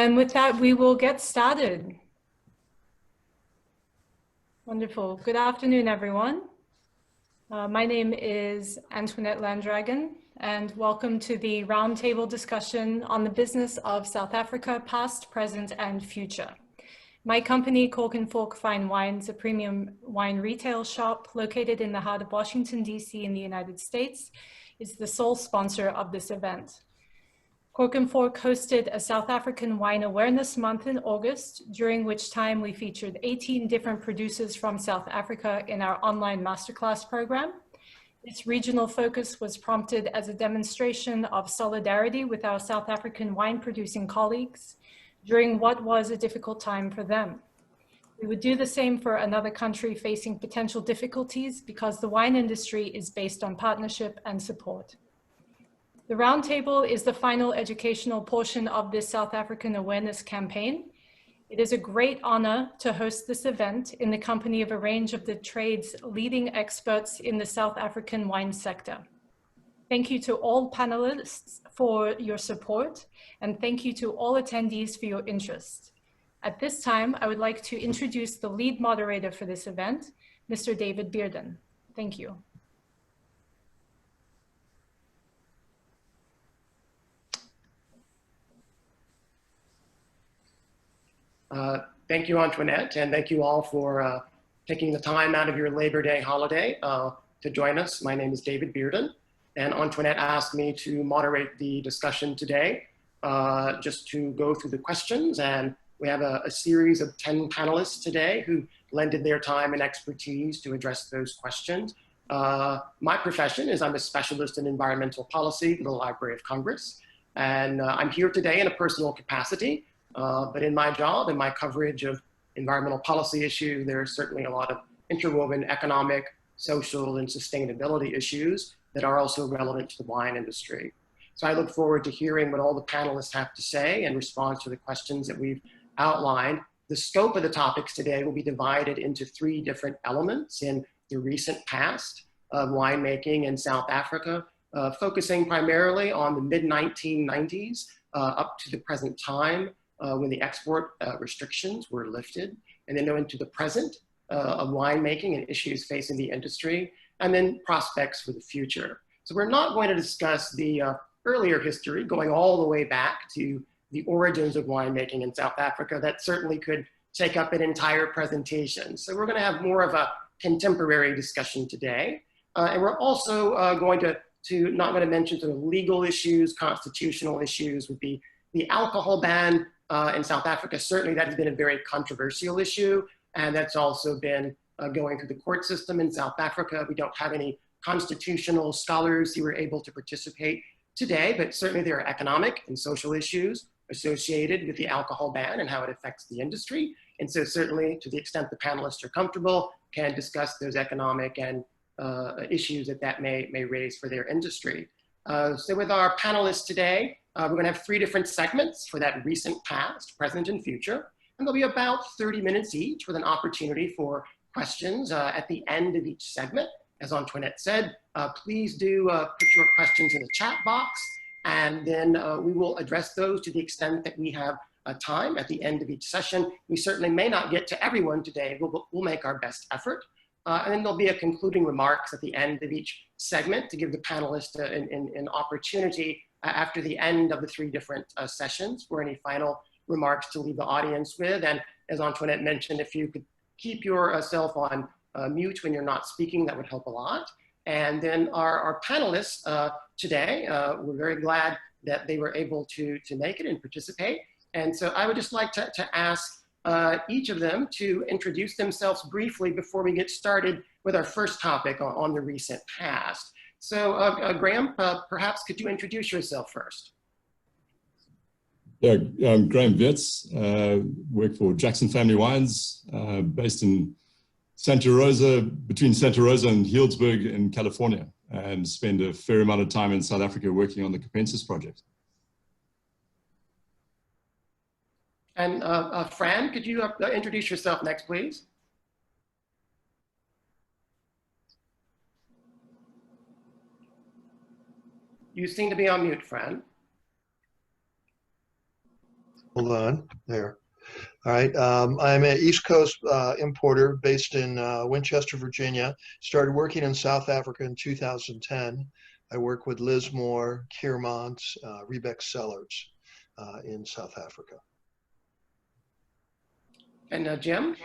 And with that, we will get started. Wonderful. Good afternoon, everyone. My name is Antoinette Landragon, and welcome to the roundtable discussion on the business of South Africa, past, present, and future. My company, Cork Fork Fine Wines, a premium wine retail shop located in the heart of Washington, D.C. in the United States, is the sole sponsor of this event. Cork Fork hosted a South African Wine Awareness Month in August, during which time we featured 18 different producers from South Africa in our online masterclass program. This regional focus was prompted as a demonstration of solidarity with our South African wine producing colleagues during what was a difficult time for them. We would do the same for another country facing potential difficulties because the wine industry is based on partnership and support. The roundtable is the final educational portion of this South African awareness campaign. It is a great honor to host this event in the company of a range of the trade's leading experts in the South African wine sector. Thank you to all panelists for your support, and thank you to all attendees for your interest. At this time, I would like to introduce the lead moderator for this event, Mr. David Bearden. Thank you. Thank you, Antoinette, and thank you all for taking the time out of your Labor Day holiday to join us. My name is David Bearden, and Antoinette asked me to moderate the discussion today, just to go through the questions. And we have a series of 10 panelists today who lended their time and expertise to address those questions. My profession is I'm a specialist in environmental policy for the Library of Congress, and I'm here today in a personal capacity. But in my job and my coverage of environmental policy issues, there are certainly a lot of interwoven economic, social, and sustainability issues that are also relevant to the wine industry. So I look forward to hearing what all the panelists have to say in response to the questions that we've outlined. The scope of the topics today will be divided into 3 different elements in the recent past of winemaking in South Africa, focusing primarily on the mid-1990s up to the present time, when the export restrictions were lifted, and then go into the present of winemaking and issues facing the industry, and then prospects for the future. So we're not going to discuss the earlier history, going all the way back to the origins of winemaking in South Africa. That certainly could take up an entire presentation. So we're going to have more of a contemporary discussion today. And we're also not going to mention sort of legal issues, constitutional issues would be the alcohol ban in South Africa. Certainly that has been a very controversial issue, and that's also been going through the court system in South Africa. We don't have any constitutional scholars who were able to participate today, but certainly there are economic and social issues associated with the alcohol ban and how it affects the industry. And so certainly, to the extent the panelists are comfortable, can discuss those economic and issues that may raise for their industry. So with our panelists today, we're going to have 3 different segments for that recent past, present, and future. And there'll be about 30 minutes each with an opportunity for questions at the end of each segment. As Antoinette said, please do put your questions in the chat box, and then we will address those to the extent that we have time at the end of each session. We certainly may not get to everyone today, but we'll make our best effort. And then there'll be a concluding remarks at the end of each segment to give the panelists an opportunity after the end of the 3 different sessions for any final remarks to leave the audience with. And as Antoinette mentioned, if you could keep yourself on mute when you're not speaking, that would help a lot. And then our panelists today, we're very glad that they were able to make it and participate. And so I would just like to ask each of them to introduce themselves briefly before we get started with our first topic on the recent past. So Graham, perhaps could you introduce yourself first? Yeah, I'm Graham Weerts, work for Jackson Family Wines, based in Santa Rosa, between Santa Rosa and Healdsburg in California, and spend a fair amount of time in South Africa working on the Capensis project. And Fran, could you introduce yourself next, please? You seem to be on mute, Fran. Hold on, there. All right, I'm an East Coast importer based in Winchester, Virginia. Started working in South Africa in 2010. I work with Lismore, Hermann, Rebec Cellars in South Africa. And Jim?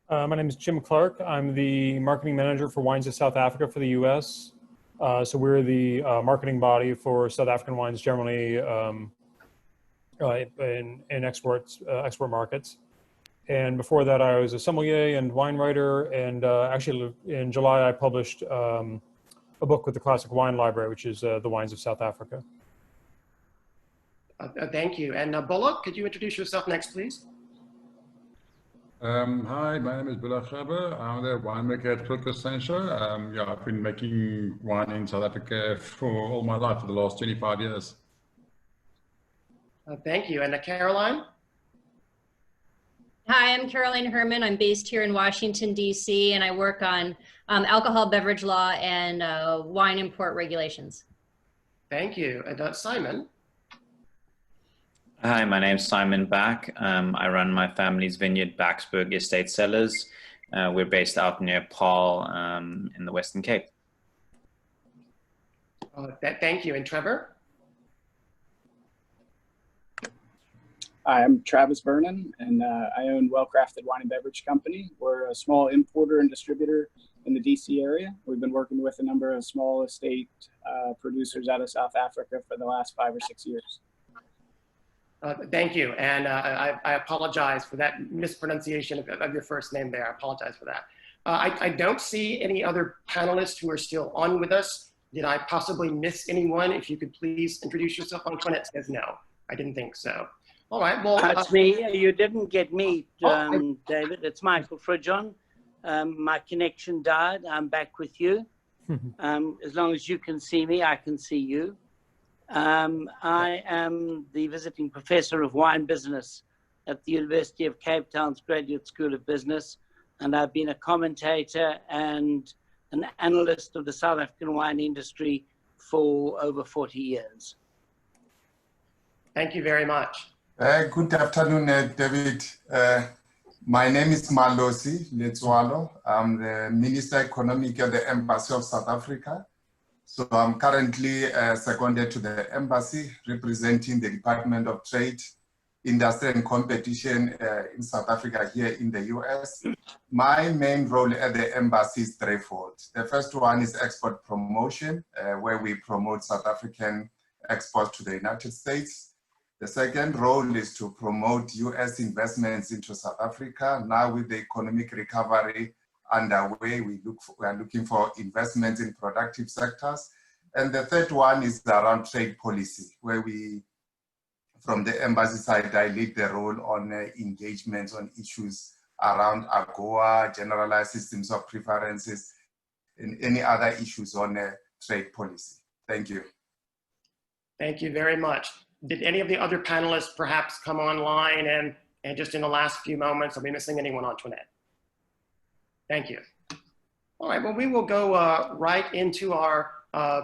My name is Jim Clarke. I'm the marketing manager for Wines of South Africa for the U.S. So we're the marketing body for South African wines generally in export markets. And before that, I was a sommelier and wine writer. And actually, in July, I published a book with the Classic Wine Library, which is the Wines of South Africa. Thank you. And Boela, could you introduce yourself next, please? Hi, my name is Boela Gerber. I'm the winemaker at Constantia. Yeah, I've been making wine in South Africa for all my life, for the last 25 years. Thank you. And Caroline? Hi, I'm Caroline Hermann. I'm based here in Washington, D.C., and I work on alcohol beverage law and wine import regulations. Thank you. And Simon? Hi, my name's Simon Back. I run my family's vineyard, Backsberg Estate Cellars. We're based out near Paul in the Western Cape. Thank you. And Trevor? Hi, I'm Travis Vernon, and I own Well Crafted Wine and Beverage Company. We're a small importer and distributor in the DC area. We've been working with a number of small estate producers out of South Africa for the last 5 or 6 years. Thank you. And I apologize for that mispronunciation of your first name there. I apologize for that. I don't see any other panelists who are still on with us. Did I possibly miss anyone? If you could please introduce yourself. Antoinette says no. I didn't think so. All right, well. It's me. You didn't get me, David. It's Michael Fridjon. My connection died. I'm back with you. As long as you can see me, I can see you. I am the visiting professor of wine business at the University of Cape Town's Graduate School of Business, and I've been a commentator and an analyst of the South African wine industry for over 40 years. Thank you very much. Good afternoon, David. My name is Malosi Letswalo. I'm the Minister Economic at the Embassy of South Africa. So I'm currently seconded to the embassy, representing the Department of Trade, Industry and Competition in South Africa here in the US. My main role at the embassy is threefold. The first one is export promotion, where we promote South African exports to the United States. The second role is to promote US investments into South Africa. Now with the economic recovery underway, we are looking for investments in productive sectors. And the third one is around trade policy, where we, from the embassy side, I lead the role on engagements on issues around AGOA, generalized systems of preferences, and any other issues on trade policy. Thank you. Thank you very much. Did any of the other panelists perhaps come online and just in the last few moments, are we missing anyone, Antoinette? Thank you. All right, well, we will go right into our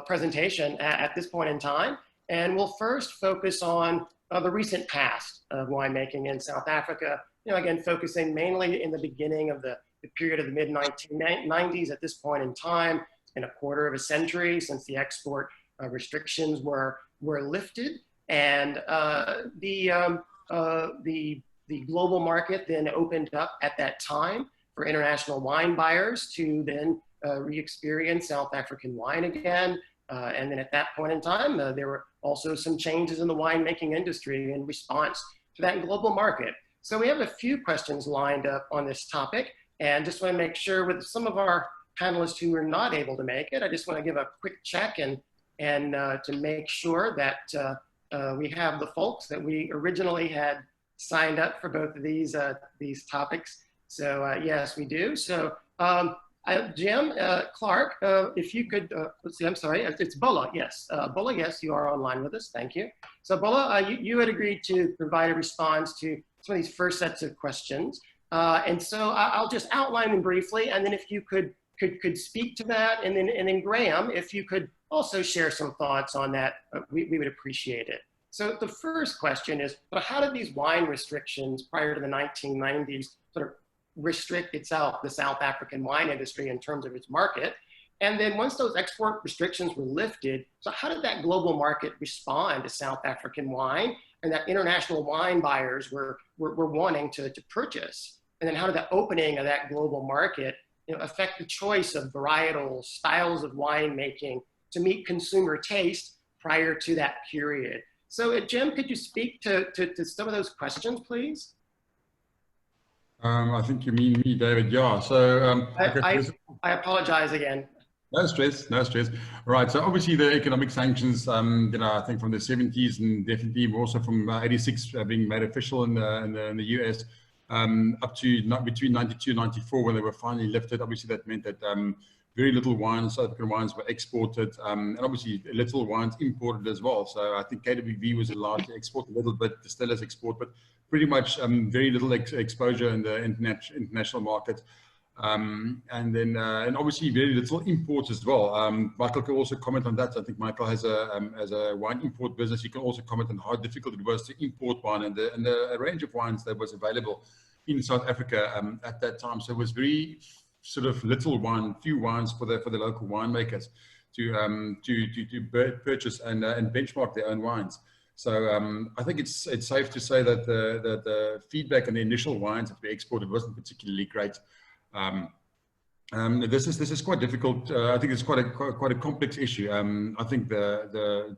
presentation at this point in time. And we'll first focus on the recent past of winemaking in South Africa. You know, again, focusing mainly in the beginning of the period of the mid-1990s. At this point in time, it's been a quarter of a century since the export restrictions were lifted. And the global market then opened up at that time for international wine buyers to then re-experience South African wine again. And then at that point in time, there were also some changes in the winemaking industry in response to that global market. So we have a few questions lined up on this topic, and just want to make sure with some of our panelists who were not able to make it, I just want to give a quick check and to make sure that we have the folks that we originally had signed up for both of these topics. So yes, we do. So Jim, Clarke, if you could, let's see, I'm sorry, it's Boela, yes. Boela, yes, you are online with us, thank you. So Boela, you had agreed to provide a response to some of these first sets of questions. And so I'll just outline them briefly, and then if you could speak to that, and then Graham, if you could also share some thoughts on that, we would appreciate it. So the first question is, how did these wine restrictions prior to the 1990s sort of restrict itself, the South African wine industry in terms of its market? And then once those export restrictions were lifted, so how did that global market respond to South African wine and that international wine buyers were wanting to purchase? And then how did the opening of that global market affect the choice of varietals, styles of winemaking to meet consumer taste prior to that period? So Jim, could you speak to some of those questions, please? I think you mean me, David. Yeah. So I apologize again. No stress, no stress. Right. So obviously the economic sanctions, I think from the 70s and definitely also from 86 being made official in the US, up to between 92 and 94 when they were finally lifted. Obviously that meant that very little wines, South African wines, were exported, and obviously little wines imported as well. So I think KWV was allowed to export a little bit, the Stellars export, but pretty much very little exposure in the international market. And obviously very little imports as well. Michael can also comment on that. I think Michael has a wine import business. He can also comment on how difficult it was to import wine and the range of wines that was available in South Africa at that time. So it was very sort of few wines for the local winemakers to purchase and benchmark their own wines. So I think it's safe to say that the feedback on the initial wines that we exported wasn't particularly great. This is quite difficult. I think it's quite a complex issue. I think to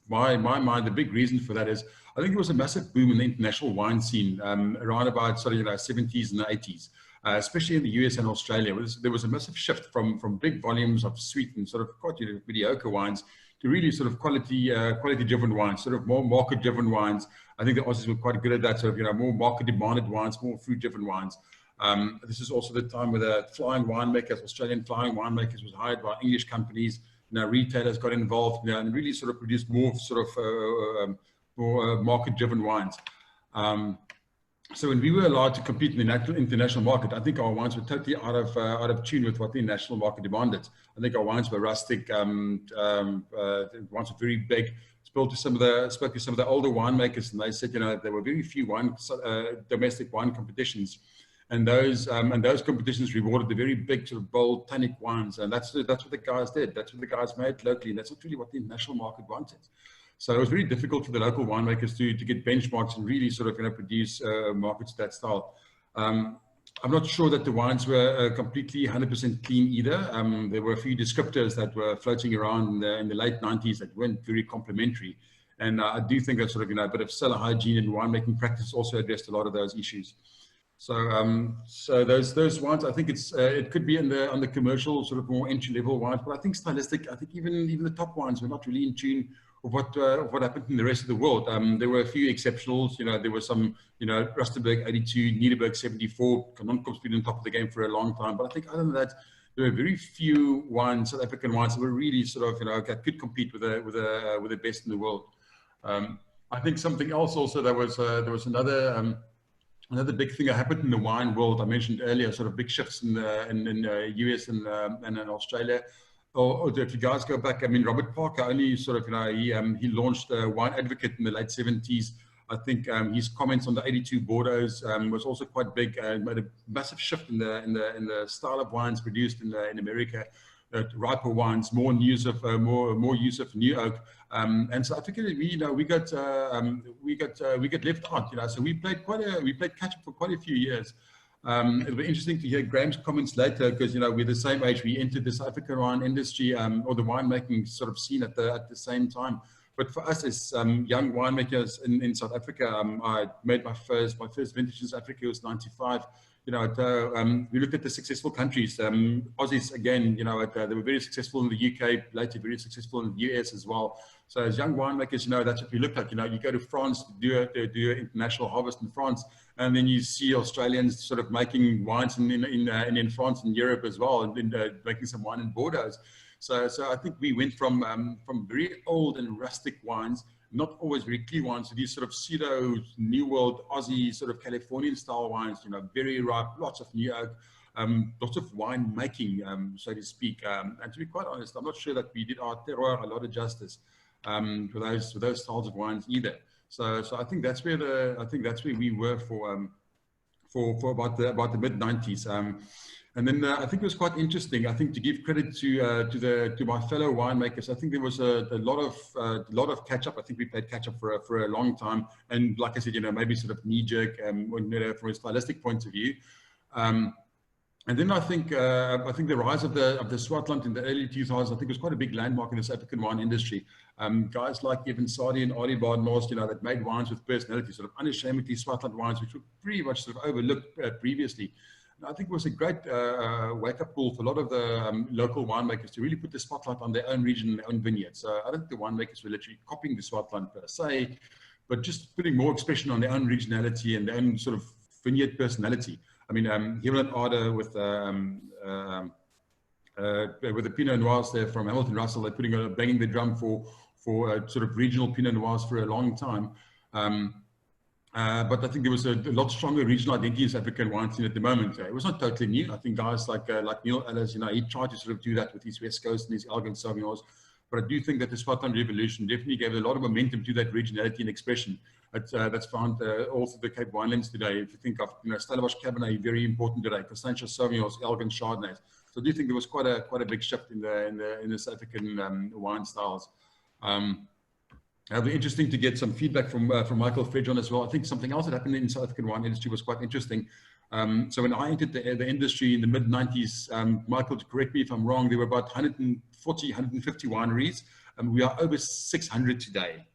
my mind, the big reason for that is I think there was a massive boom in the international wine scene around about 70s and the 80s. Especially in the US and Australia, there was a massive shift from big volumes of sweet and sort of quite mediocre wines to really sort of quality-driven wines, sort of more market-driven wines. I think the Aussies were quite good at that, sort of more market-demanded wines, more fruit-driven wines. This is also the time where the flying winemakers, Australian flying winemakers, was hired by English companies. Retailers got involved, and really sort of produced more sort of more market-driven wines. So when we were allowed to compete in the international market, I think our wines were totally out of tune with what the national market demanded. I think our wines were rustic. The wines were very big. Spoke to some of the older winemakers, and they said, there were very few domestic wine competitions, and those competitions rewarded the very big, sort of bold, tannic wines, and that's what the guys did. That's what the guys made locally, and that's not really what the international market wanted. So it was very difficult for the local winemakers to get benchmarks and really sort of produce markets that style. I'm not sure that the wines were completely 100% clean either. There were a few descriptors that were floating around in the late 90s that weren't very complimentary. And I do think that sort of a bit of cellar hygiene and winemaking practice also addressed a lot of those issues. So those wines, I think it could be on the commercial sort of more entry level wines, but I think stylistic, I think even the top wines were not really in tune of what happened in the rest of the world. There were a few exceptionals. There were some, Rustenburg 82, Nederburg 74. Cononkom's been on top of the game for a long time. But I think other than that, there were very few wines, South African wines, that were really sort of, could compete with the best in the world. I think something else also there was another big thing that happened in the wine world. I mentioned earlier, sort of big shifts in the US and in Australia. Or if you guys go back, Robert Parker only sort of, he launched Wine Advocate in the late 70s. I think his comments on the 82 Bordeaux's was also quite big. Made a massive shift in the style of wines produced in America. Riper wines, more use of new oak, and so I think we got left out. So we played catch up for quite a few years. It'll be interesting to hear Graham's comments later because we're the same age. We entered the South African wine industry or the winemaking sort of scene at the same time. But for us as young winemakers in South Africa, I made my first vintage in South Africa was 95. We looked at the successful countries. Aussies again, they were very successful in the UK, later very successful in the US as well. So as young winemakers, that's what we looked at. You go to France to do an international harvest in France, and then you see Australians sort of making wines in France and Europe as well, and making some wine in Bordeaux. So I think we went from very old and rustic wines, not always very clear wines, to these sort of pseudo New World Aussie sort of Californian style wines, very ripe, lots of new oak, lots of wine making, so to speak. And to be quite honest, I'm not sure that we did our terroir a lot of justice. for those styles of wines either. So I think that's where we were for about the mid 90s. And then I think it was quite interesting. I think to give credit to my fellow winemakers, I think there was a lot of catch up. I think we played catch up for a long time. And like I said, maybe sort of knee jerk from a stylistic point of view. And then I think the rise of the Swartland in the early 2000s, I think was quite a big landmark in the South African wine industry. Guys like Evan Sadi and Arie Badenhorst, that made wines with personality, sort of unashamedly Swartland wines, which were pretty much sort of overlooked previously. And I think it was a great wake-up call for a lot of the local winemakers to really put the spotlight on their own region and their own vineyards. So I don't think the winemakers were literally copying the Swartland per se, but just putting more expression on their own regionality and their own sort of vineyard personality. I mean, Hermann Arde with the Pinot Noirs there from Hamilton Russell, they're banging the drum for sort of regional Pinot Noirs for a long time. But I think there was a lot stronger regional identity in South African wine scene at the moment. It was not totally new. I think guys like Neil Ellis, he tried to sort of do that with his West Coast and his Elgin Sauvignons. But I do think that the Swartland Revolution definitely gave a lot of momentum to that regionality and expression that's found all through the Cape Winelands today. If you think of Stellenbosch Cabernet, very important today, Constantia Sauvignons, Elgin Chardonnays. So I do think there was quite a big shift in the South African wine styles. It'll be interesting to get some feedback from Michael Fredjon as well. I think something else that happened in the South African wine industry was quite interesting. So when I entered the industry in the mid 90s, Michael, to correct me if I'm wrong, there were about 140, 150 wineries, and we are over 600 today.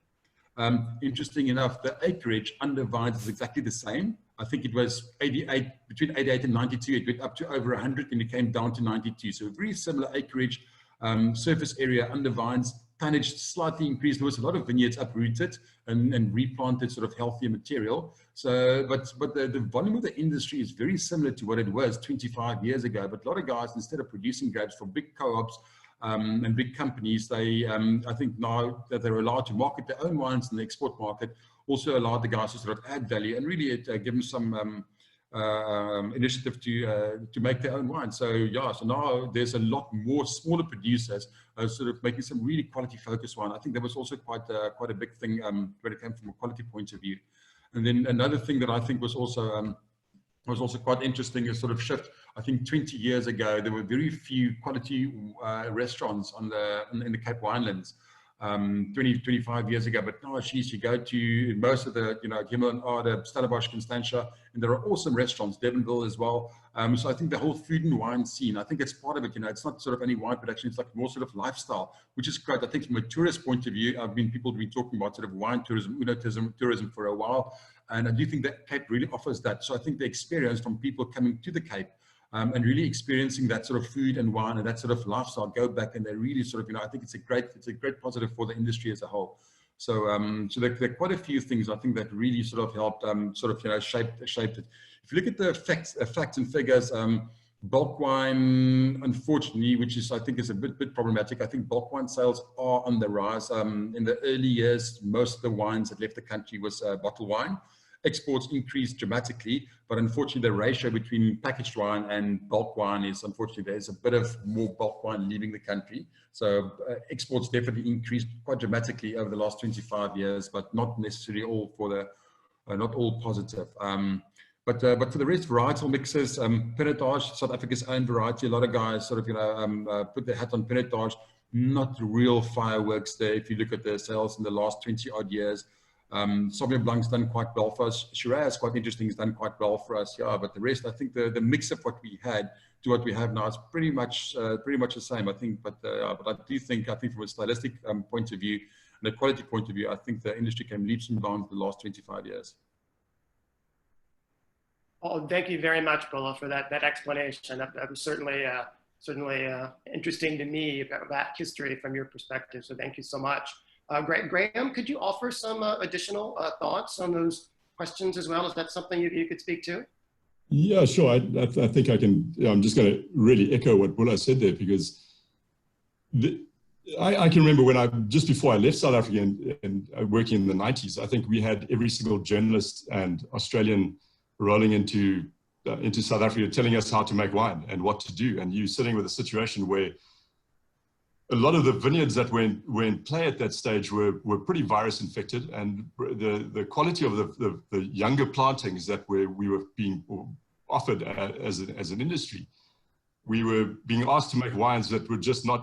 Interesting enough, the acreage under vines is exactly the same. I think it was between 88 and 92, it went up to over 100 and it came down to 92. So very similar acreage, surface area under vines, tonnage slightly increased. There was a lot of vineyards uprooted and replanted sort of healthier material. So, but the volume of the industry is very similar to what it was 25 years ago. But a lot of guys, instead of producing grapes for big co-ops and big companies, they, I think now that they're allowed to market their own wines in the export market, also allowed the guys to sort of add value and really give them some initiative to make their own wine. So yeah, so now there's a lot more smaller producers sort of making some really quality focused wine. I think that was also quite a big thing when it came from a quality point of view. And then another thing that I think was also quite interesting is sort of shift. I think 20 years ago there were very few quality restaurants in the Cape Winelands. 25 years ago, but now you go to most of the, Hermann Arde, Stellenbosch, Constantia, and there are awesome restaurants, Devonville as well. So I think the whole food and wine scene, I think it's part of it, it's not sort of any wine production, it's like more sort of lifestyle, which is great. I think from a tourist point of view, people have been talking about sort of wine tourism, tourism for a while, and I do think that Cape really offers that. So I think the experience from people coming to the Cape and really experiencing that sort of food and wine and that sort of lifestyle go back, and they really sort of, I think it's a great positive for the industry as a whole. So, so there are quite a few things I think that really sort of helped shaped it. If you look at the facts and figures, bulk wine, unfortunately, which is I think is a bit problematic. I think bulk wine sales are on the rise. In the early years, most of the wines that left the country was bottled wine. Exports increased dramatically, but unfortunately the ratio between packaged wine and bulk wine is, unfortunately, there's a bit of more bulk wine leaving the country. So exports definitely increased quite dramatically over the last 25 years, but not necessarily all for the, not all positive. But for the rest, varietal mixes, Pinotage, South Africa's own variety. A lot of guys sort of, put their hat on Pinotage. Not real fireworks there. If you look at the sales in the last 20 odd years, Sauvignon Blanc's done quite well for us. Shiraz, quite interesting, has done quite well for us. Yeah, but the rest, I think the mix of what we had to what we have now is pretty much the same. I think, but I do think, from a stylistic point of view and a quality point of view, I think the industry came leaps and bounds the last 25 years. Oh, thank you very much, Boela, for that explanation. That was certainly interesting to me about that history from your perspective. So thank you so much. Graham, could you offer some additional thoughts on those questions as well? Is that something you could speak to? Yeah, sure. I think I can. I'm just going to really echo what Boela said there, because I can remember when just before I left South Africa and working in the 90s, I think we had every single journalist and Australian rolling into South Africa telling us how to make wine and what to do. And you sitting with a situation where a lot of the vineyards that were in play at that stage were pretty virus infected, and the quality of the younger plantings that we were being offered as an industry, we were being asked to make wines that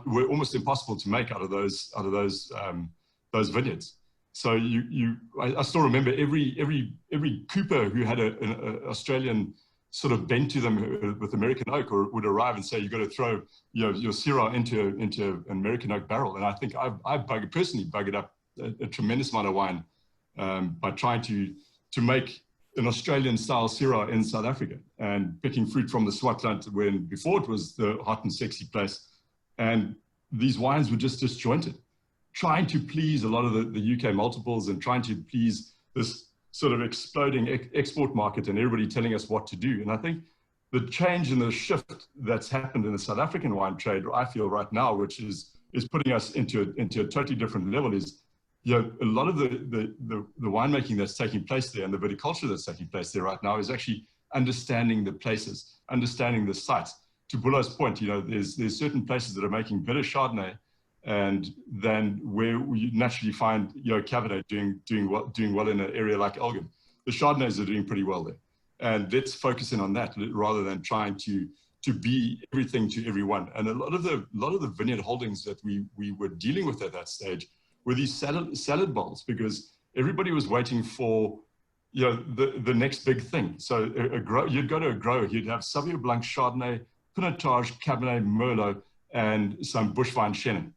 were almost impossible to make out of those vineyards. So I still remember every cooper who had an Australian sort of bent to them with American oak, or would arrive and say, you've got to throw your Syrah into an American oak barrel. And I think I've personally buggered up a tremendous amount of wine by trying to make an Australian style Syrah in South Africa, and picking fruit from the Swartland when before it was the hot and sexy place. And these wines were just disjointed, trying to please a lot of the UK multiples and trying to please this sort of exploding export market and everybody telling us what to do. And I think the change and the shift that's happened in the South African wine trade, I feel right now, which is putting us into a totally different level, is, you know, a lot of the winemaking that's taking place there and the viticulture that's taking place there right now is actually understanding the places, understanding the sites. To Boela's point, you know, there's certain places that are making better Chardonnay, and then where you naturally find, you know, Cabernet doing well in an area like Elgin. The Chardonnays are doing pretty well there, and let's focus in on that rather than trying to be everything to everyone. And a lot of the vineyard holdings that we were dealing with at that stage were these salad bowls, because everybody was waiting for, you know, the next big thing. So you'd go to a grower, you'd have Sauvignon Blanc, Chardonnay, Pinotage, Cabernet, Merlot, and some Bushvine Chenin.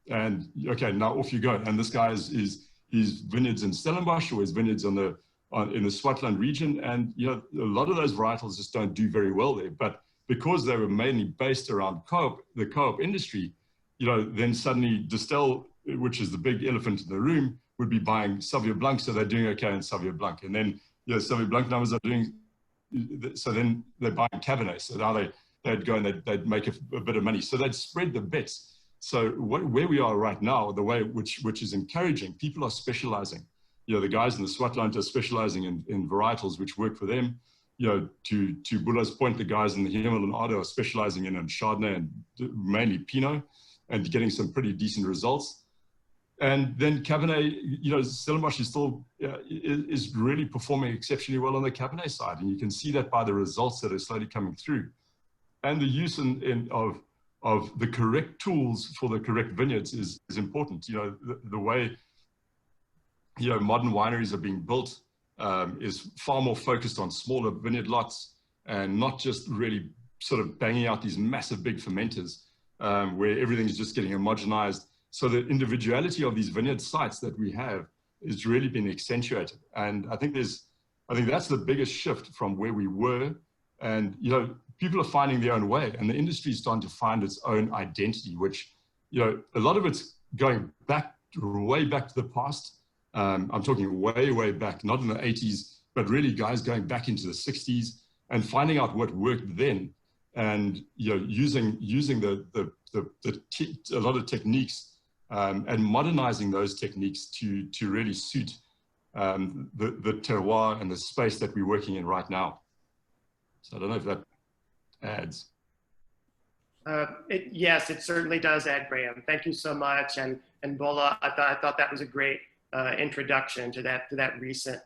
And okay, now off you go. And this guy is vineyards in Stellenbosch, or his vineyards in the Swartland region. And, you know, a lot of those varietals just don't do very well there. But because they were mainly based around the co-op industry, you know, then suddenly Distel, which is the big elephant in the room, would be buying Sauvignon Blanc, so they're doing okay in Sauvignon Blanc. And then, you know, Sauvignon Blanc numbers are doing, so then they're buying Cabernet. So now they'd go and they'd make a bit of money. So they'd spread the bets. So where we are right now, the way which is encouraging, people are specializing. You know, the guys in the Swartland are specializing in varietals which work for them. You know, to Boela's point, the guys in the Hermann and Ardo are specializing in Chardonnay and mainly Pinot, and getting some pretty decent results. And then Cabernet, you know, Stellenbosch is still is really performing exceptionally well on the Cabernet side, and you can see that by the results that are slowly coming through, and the use of the correct tools for the correct vineyards is important. You know, the way, you know, modern wineries are being built is far more focused on smaller vineyard lots, and not just really sort of banging out these massive big fermenters where everything is just getting homogenized. So the individuality of these vineyard sites that we have is really been accentuated. And I think that's the biggest shift from where we were. And, you know, people are finding their own way, and the industry is starting to find its own identity, which, you know, a lot of it's going back, way back to the past. I'm talking way, way back, not in the 80s, but really guys going back into the 60s and finding out what worked then, and, you know, using a lot of techniques and modernizing those techniques to really suit the terroir and the space that we're working in right now. So I don't know if that adds. Yes, it certainly does add, Graham. Thank you so much. And Boela, I thought that was a great introduction to that recent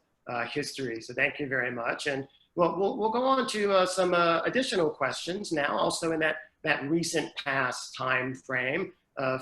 history. So thank you very much. And we'll go on to some additional questions now, also in that recent past time frame,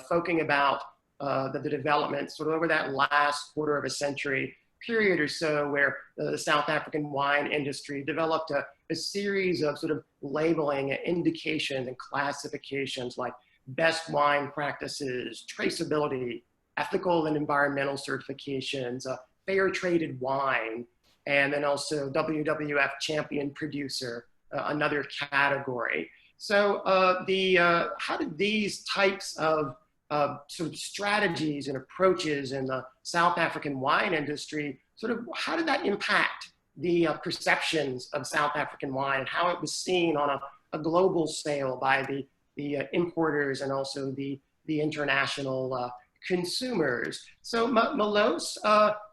focusing about the development sort of over that last quarter of a century period or so, where the South African wine industry developed a series of sort of labeling, indications, and classifications like best wine practices, traceability, ethical and environmental certifications, fair traded wine, and then also WWF champion producer, another category. So how did these types of sort of strategies and approaches in the South African wine industry, how did that impact the perceptions of South African wine and how it was seen on a global scale by the importers and also the international consumers? So Malos,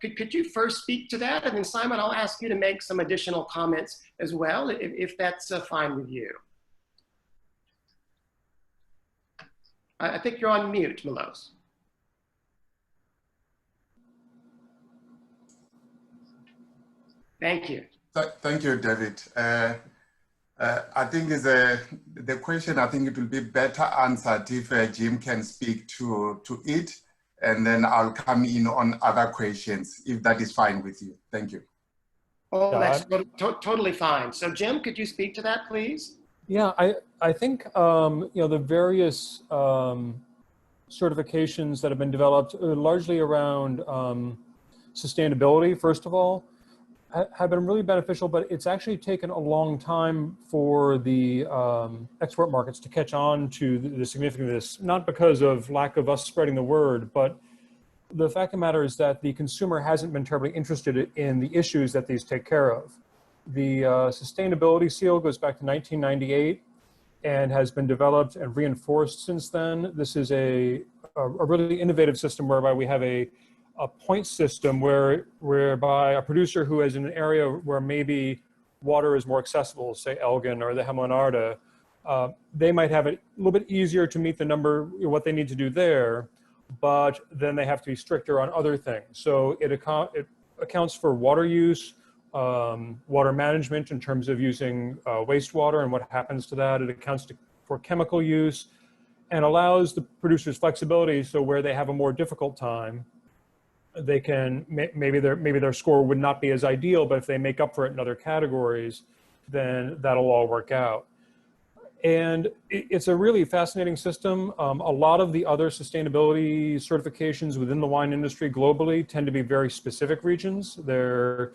could you first speak to that? And then Simon, I'll ask you to make some additional comments as well, if that's fine with you. I think you're on mute, Milos. Thank you. Thank you, David. I think the question, I think it will be better answered if Jim can speak to it, and then I'll come in on other questions, if that is fine with you. Thank you. Oh, that's totally fine. So Jim, could you speak to that, please? Yeah, I think, you know, the various certifications that have been developed largely around sustainability, first of all, have been really beneficial, but it's actually taken a long time for the export markets to catch on to the significance of this, not because of lack of us spreading the word, but the fact of the matter is that the consumer hasn't been terribly interested in the issues that these take care of. The sustainability seal goes back to 1998 and has been developed and reinforced since then. This is a really innovative system whereby we have a point system whereby a producer who is in an area where maybe water is more accessible, say Elgin or the Hermann, they might have it a little bit easier to meet the number, what they need to do there, but then they have to be stricter on other things. So it accounts for water use, water management in terms of using wastewater and what happens to that. It accounts for chemical use and allows the producers flexibility. So where they have a more difficult time, they can, maybe their score would not be as ideal, but if they make up for it in other categories, then that'll all work out. And it's a really fascinating system. A lot of the other sustainability certifications within the wine industry globally tend to be very specific regions. They're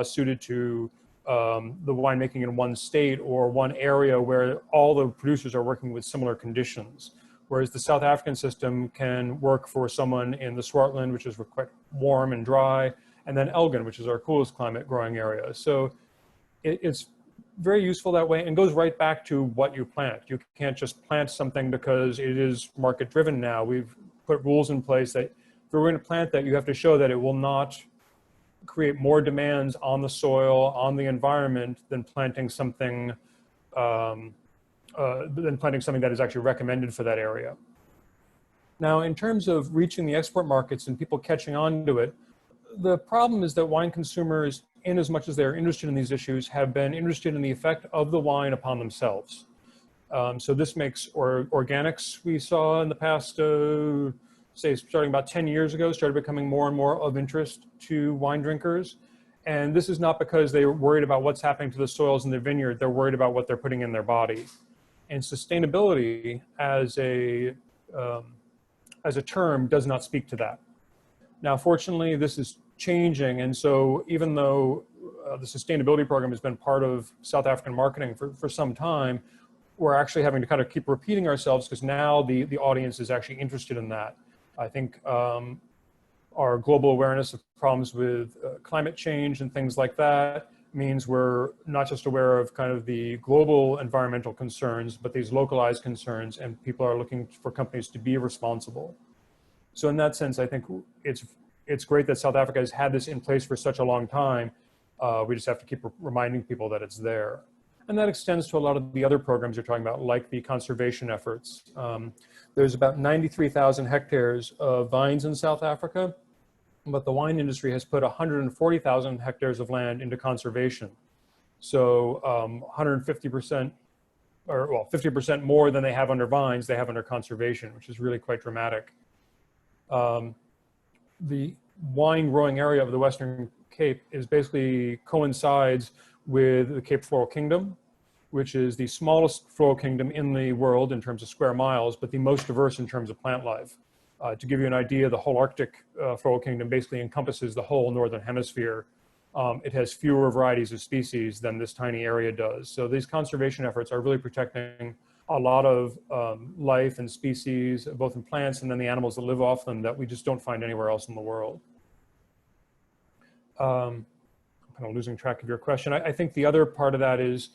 suited to the winemaking in one state or one area where all the producers are working with similar conditions. Whereas the South African system can work for someone in the Swartland, which is quite warm and dry, and then Elgin, which is our coolest climate growing area. So it's very useful that way and goes right back to what you plant. You can't just plant something because it is market driven now. We've put rules in place that if we're going to plant that, you have to show that it will not create more demands on the soil, on the environment than planting something that is actually recommended for that area. Now, in terms of reaching the export markets and people catching on to it, the problem is that wine consumers, in as much as they're interested in these issues, have been interested in the effect of the wine upon themselves. So this makes organics, we saw in the past, say starting about 10 years ago, started becoming more and more of interest to wine drinkers. And this is not because they were worried about what's happening to the soils in their vineyard, they're worried about what they're putting in their body. And sustainability as a term does not speak to that. Now, fortunately, this is changing. And so even though the sustainability program has been part of South African marketing for some time, we're actually having to kind of keep repeating ourselves because now the audience is actually interested in that. I think our global awareness of problems with climate change and things like that means we're not just aware of kind of the global environmental concerns, but these localized concerns, and people are looking for companies to be responsible. So in that sense, I think it's great that South Africa has had this in place for such a long time. We just have to keep reminding people that it's there. And that extends to a lot of the other programs you're talking about, like the conservation efforts. There's about 93,000 hectares of vines in South Africa, but the wine industry has put 140,000 hectares of land into conservation. So 150%, or well, 50% more than they have under vines, they have under conservation, which is really quite dramatic. The wine growing area of the Western Cape is basically coincides with the Cape Floral Kingdom, which is the smallest floral kingdom in the world in terms of square miles, but the most diverse in terms of plant life. To give you an idea, the whole Arctic floral kingdom basically encompasses the whole northern hemisphere. It has fewer varieties of species than this tiny area does. So these conservation efforts are really protecting a lot of life and species, both in plants and then the animals that live off them that we just don't find anywhere else in the world. I'm kind of losing track of your question. I think the other part of that is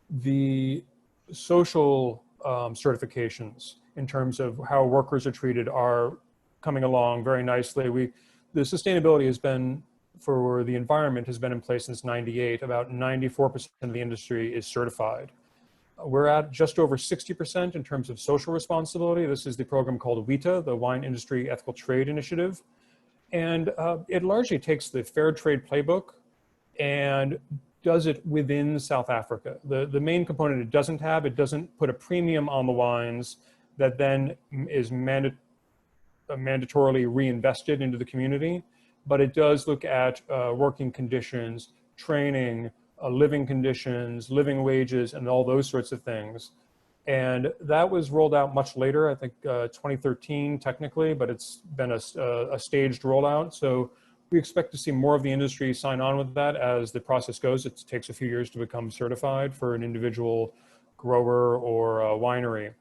the social certifications in terms of how workers are treated are coming along very nicely. The sustainability has been, for the environment, has been in place since '98. About 94% of the industry is certified. We're at just over 60% in terms of social responsibility. This is the program called WITA, the Wine Industry Ethical Trade Initiative. And it largely takes the fair trade playbook and does it within South Africa. The main component it doesn't have, it doesn't put a premium on the wines that then is mandatorily reinvested into the community, but it does look at working conditions, training, living conditions, living wages, and all those sorts of things. And that was rolled out much later, I think 2013 technically, but it's been a staged rollout. So we expect to see more of the industry sign on with that as the process goes. It takes a few years to become certified for an individual grower or winery.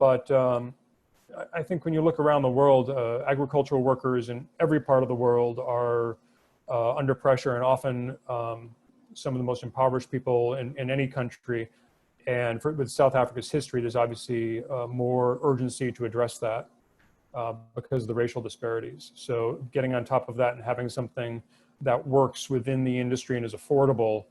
But I think when you look around the world, agricultural workers in every part of the world are under pressure, and often some of the most impoverished people in any country. And with South Africa's history, there's obviously more urgency to address that because of the racial disparities. So getting on top of that and having something that works within the industry and is affordable,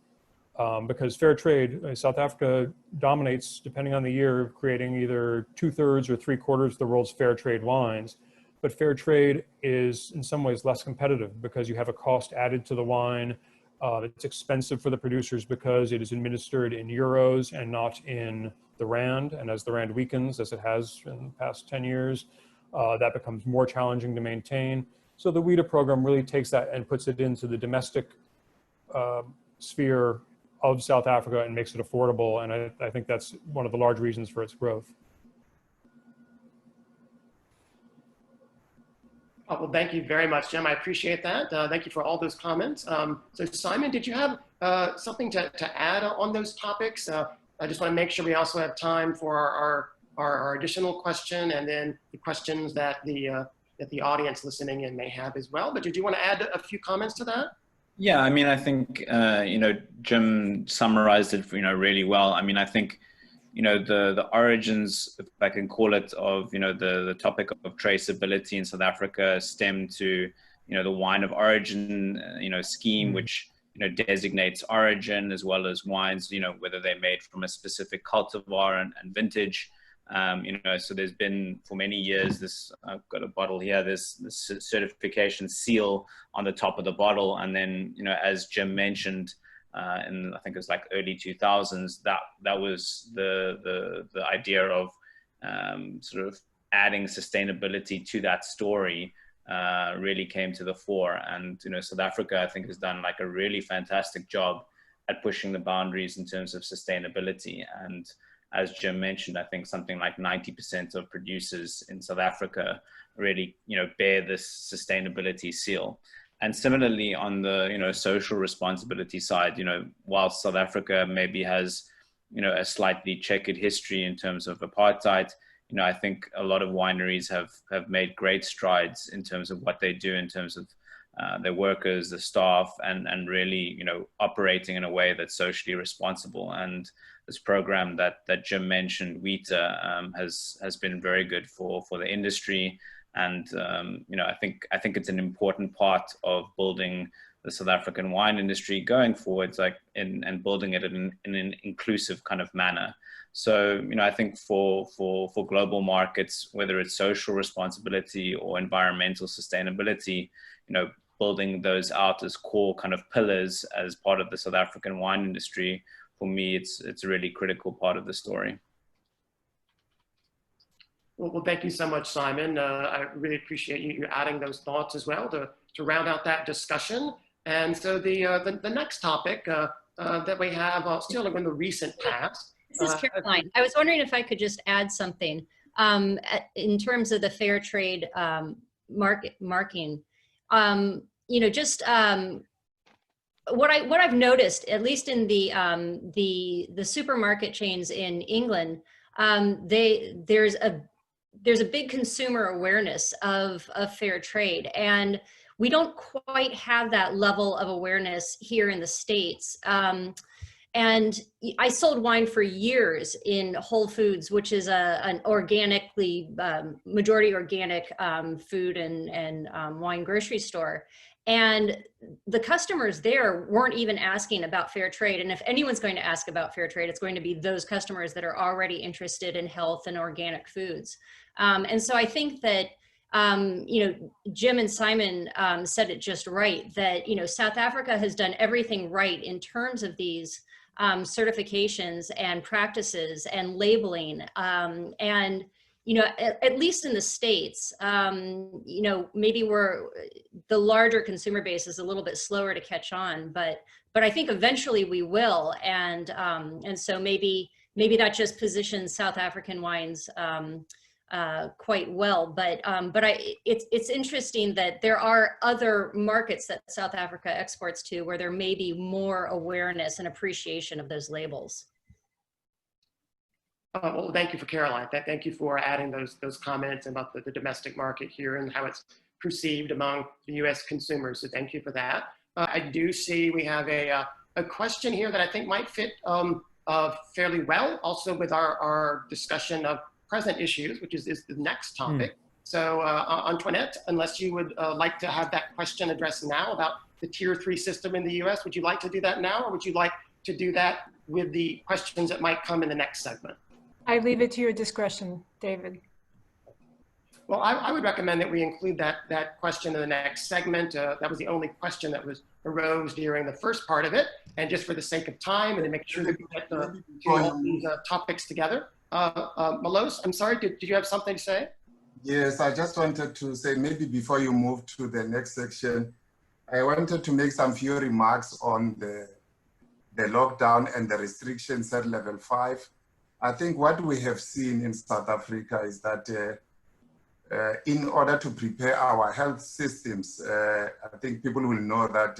because fair trade, South Africa dominates, depending on the year, creating either 2/3 or 3/4 of the world's fair trade wines. But fair trade is in some ways less competitive because you have a cost added to the wine. It's expensive for the producers because it is administered in euros and not in the rand. And as the rand weakens, as it has in the past 10 years, that becomes more challenging to maintain. So the WITA program really takes that and puts it into the domestic sphere of South Africa and makes it affordable. And I think that's one of the large reasons for its growth. Oh, well, thank you very much, Jim. I appreciate that. Thank you for all those comments. So Simon, did you have something to add on those topics? I just want to make sure we also have time for our additional question and then the questions that the audience listening in may have as well. But did you want to add a few comments to that? Yeah, I mean, I think, Jim summarized it, really well. I mean, I think, the origins, if I can call it, of, the topic of traceability in South Africa stem to, the wine of origin, scheme, which, designates origin as well as wines, whether they're made from a specific cultivar and vintage. So there's been for many years this, I've got a bottle here, this certification seal on the top of the bottle. And then, as Jim mentioned, in I think it was like early 2000s, that was the idea of sort of adding sustainability to that story really came to the fore. And, South Africa, I think, has done like a really fantastic job at pushing the boundaries in terms of sustainability. And as Jim mentioned, I think something like 90% of producers in South Africa really, bear this sustainability seal. And similarly on the, social responsibility side, while South Africa maybe has, a slightly checkered history in terms of apartheid, I think a lot of wineries have made great strides in terms of what they do in terms of their workers, the staff, and really, operating in a way that's socially responsible. And this program that Jim mentioned, WITA, has been very good for the industry. And, I think it's an important part of building the South African wine industry going forwards, and building it in an inclusive kind of manner. So, I think for global markets, whether it's social responsibility or environmental sustainability, building those out as core kind of pillars as part of the South African wine industry, for me, it's a really critical part of the story. Well, thank you so much, Simon. I really appreciate you adding those thoughts as well to round out that discussion. And so the next topic that we have still in the recent past. This is Caroline. I was wondering if I could just add something in terms of the fair trade marking. What I've noticed, at least in the supermarket chains in England, there's a big consumer awareness of fair trade, and we don't quite have that level of awareness here in the States. And I sold wine for years in Whole Foods, which is an organically, majority organic food and wine grocery store. And the customers there weren't even asking about fair trade. And if anyone's going to ask about fair trade, it's going to be those customers that are already interested in health and organic foods. And so I think that, you know, Jim and Simon said it just right, that, you know, South Africa has done everything right in terms of these certifications and practices and labeling. And, you know, at least in the States, you know, maybe the larger consumer base is a little bit slower to catch on, but I think eventually we will. And so maybe that just positions South African wines quite well. But it's interesting that there are other markets that South Africa exports to where there may be more awareness and appreciation of those labels. Well, thank you for Caroline. Thank you for adding those comments about the domestic market here and how it's perceived among the U.S. consumers. So thank you for that. I do see we have a question here that I think might fit fairly well also with our discussion of present issues, which is the next topic. So Antoinette, unless you would like to have that question addressed now about the Tier 3 system in the U.S., would you like to do that now, or would you like to do that with the questions that might come in the next segment? I leave it to your discretion, David. Well, I would recommend that we include that question in the next segment. That was the only question that arose during the first part of it. And just for the sake of time and to make sure that we get all these topics together. Malos, I'm sorry, did you have something to say? Yes, I just wanted to say, maybe before you move to the next section, I wanted to make some few remarks on the lockdown and the restrictions at level 5. I think what we have seen in South Africa is that in order to prepare our health systems, I think people will know that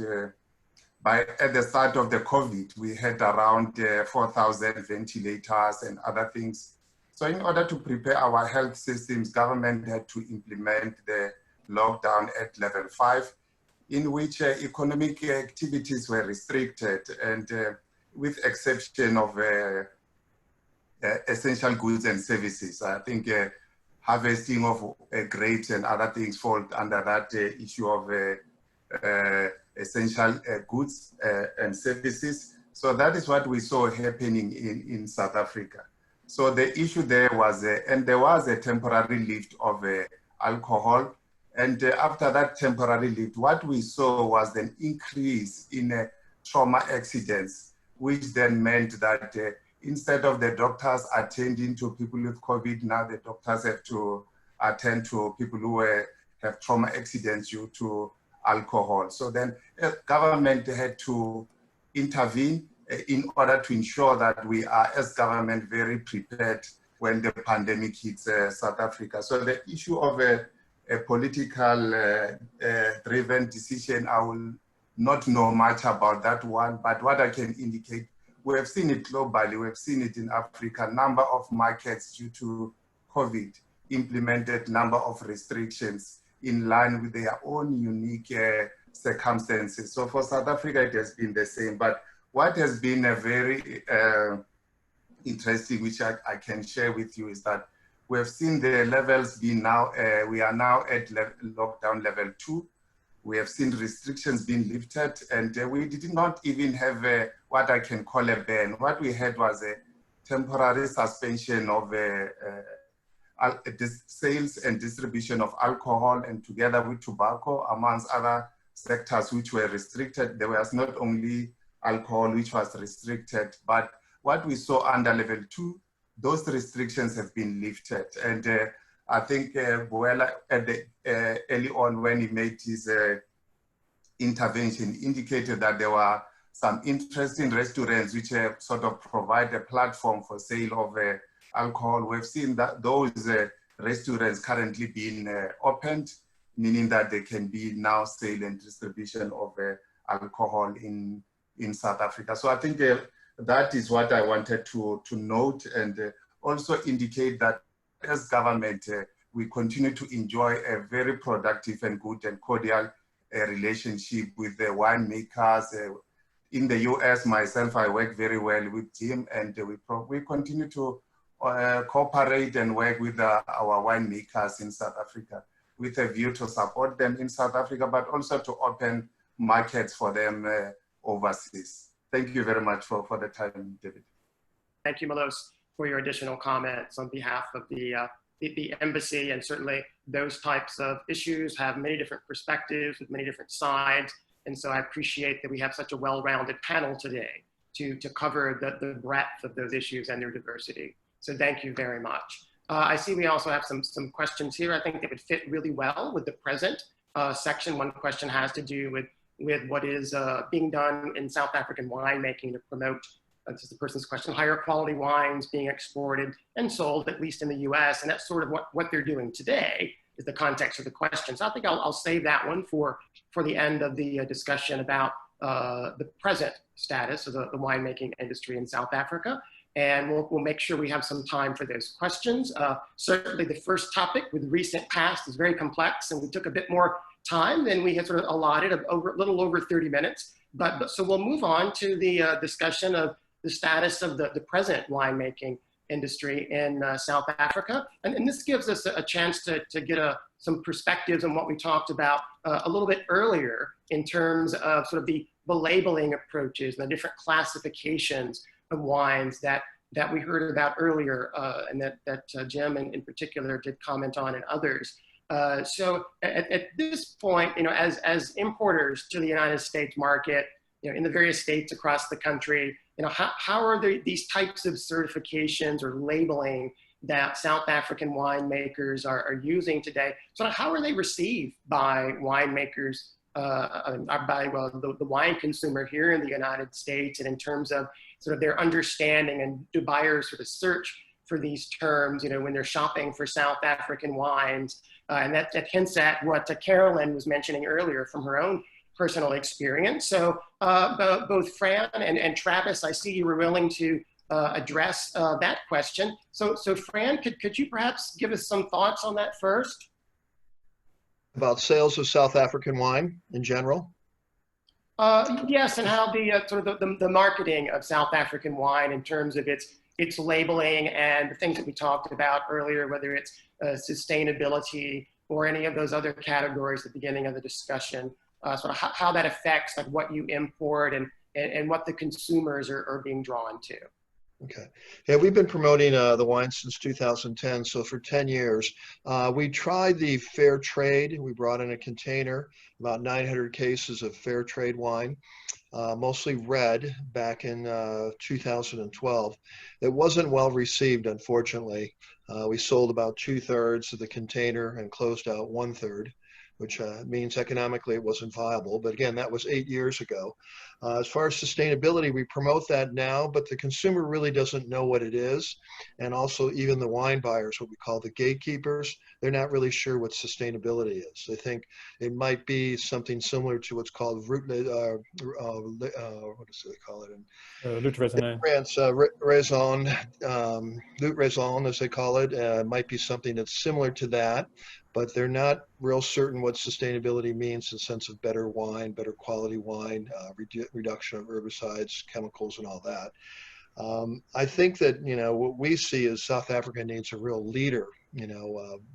at the start of the COVID, we had around 4,000 ventilators and other things. So in order to prepare our health systems, government had to implement the lockdown at level 5, in which economic activities were restricted, and with exception of essential goods and services. I think harvesting of grapes and other things fall under that issue of essential goods and services. So that is what we saw happening in South Africa. So the issue there was, and there was a temporary lift of alcohol. And after that temporary lift, what we saw was an increase in trauma accidents, which then meant that instead of the doctors attending to people with COVID, now the doctors have to attend to people who have trauma accidents due to alcohol. So then government had to intervene in order to ensure that we are, as government, very prepared when the pandemic hits South Africa. So the issue of a political driven decision, I will not know much about that one, but what I can indicate, we have seen it globally, we have seen it in Africa, number of markets due to COVID implemented number of restrictions in line with their own unique circumstances. So for South Africa, it has been the same. But what has been a very interesting, which I can share with you, is that we have seen the levels be now, we are now at lockdown level 2. We have seen restrictions being lifted, and we did not even have what I can call a ban. What we had was a temporary suspension of sales and distribution of alcohol, and together with tobacco, amongst other sectors which were restricted. There was not only alcohol which was restricted, but what we saw under level 2, those restrictions have been lifted. And I think Boela early on when he made his intervention indicated that there were some interesting restaurants which sort of provide a platform for sale of alcohol. We've seen that those restaurants currently being opened, meaning that they can be now sale and distribution of alcohol in South Africa. So I think that is what I wanted to note, and also indicate that as government, we continue to enjoy a very productive and good and cordial relationship with the winemakers. In the US, myself, I work very well with Jim, and we continue to cooperate and work with our winemakers in South Africa. with a view to support them in South Africa, but also to open markets for them overseas. Thank you very much for the time, David. Thank you, Malos, for your additional comments on behalf of the embassy. And certainly those types of issues have many different perspectives with many different sides. And so I appreciate that we have such a well-rounded panel today to cover the breadth of those issues and their diversity. So thank you very much. I see we also have some questions here. I think they would fit really well with the present section. One question has to do with what is being done in South African winemaking to promote, this is the person's question, higher quality wines being exported and sold, at least in the US. And that's sort of what they're doing today is the context of the question. So I think I'll save that one for the end of the discussion about the present status of the winemaking industry in South Africa. And we'll make sure we have some time for those questions. Certainly the first topic with recent past is very complex, and we took a bit more time than we had sort of allotted, a little over 30 minutes. So we'll move on to the discussion of the status of the present winemaking industry in South Africa. And this gives us a chance to get some perspectives on what we talked about a little bit earlier in terms of sort of the labeling approaches and the different classifications of wines that we heard about earlier and that Jim in particular did comment on, and others. So at this point, as importers to the United States market, in the various states across the country, how are these types of certifications or labeling that South African winemakers are using today? So how are they received by winemakers, by the wine consumer here in the United States, and in terms of sort of their understanding, and do buyers sort of search for these terms, when they're shopping for South African wines? And that hints at what Carolyn was mentioning earlier from her own personal experience. So both Fran and Travis, I see you were willing to address that question. So Fran, could you perhaps give us some thoughts on that first? About sales of South African wine in general? Yes, and how the sort of the marketing of South African wine in terms of its labeling and the things that we talked about earlier, whether it's sustainability or any of those other categories at the beginning of the discussion, sort of how that affects like what you import and what the consumers are being drawn to. Okay. Yeah, we've been promoting the wine since 2010. So for 10 years, we tried the fair trade. We brought in a container, about 900 cases of fair trade wine, mostly red, back in 2012. It wasn't well received, unfortunately. We sold about 2/3 of the container and closed out 1/3, which means economically it wasn't viable. But again, that was 8 years ago. As far as sustainability, we promote that now, but the consumer really doesn't know what it is. And also even the wine buyers, what we call the gatekeepers, they're not really sure what sustainability is. They think it might be something similar to what's called what do they call it? Lutte raisonné. France, raison, lutte raison, as they call it, might be something that's similar to that, but they're not real certain what sustainability means in the sense of better wine, better quality wine, reduction of herbicides, chemicals, and all that. I think that, what we see is South Africa needs a real leader.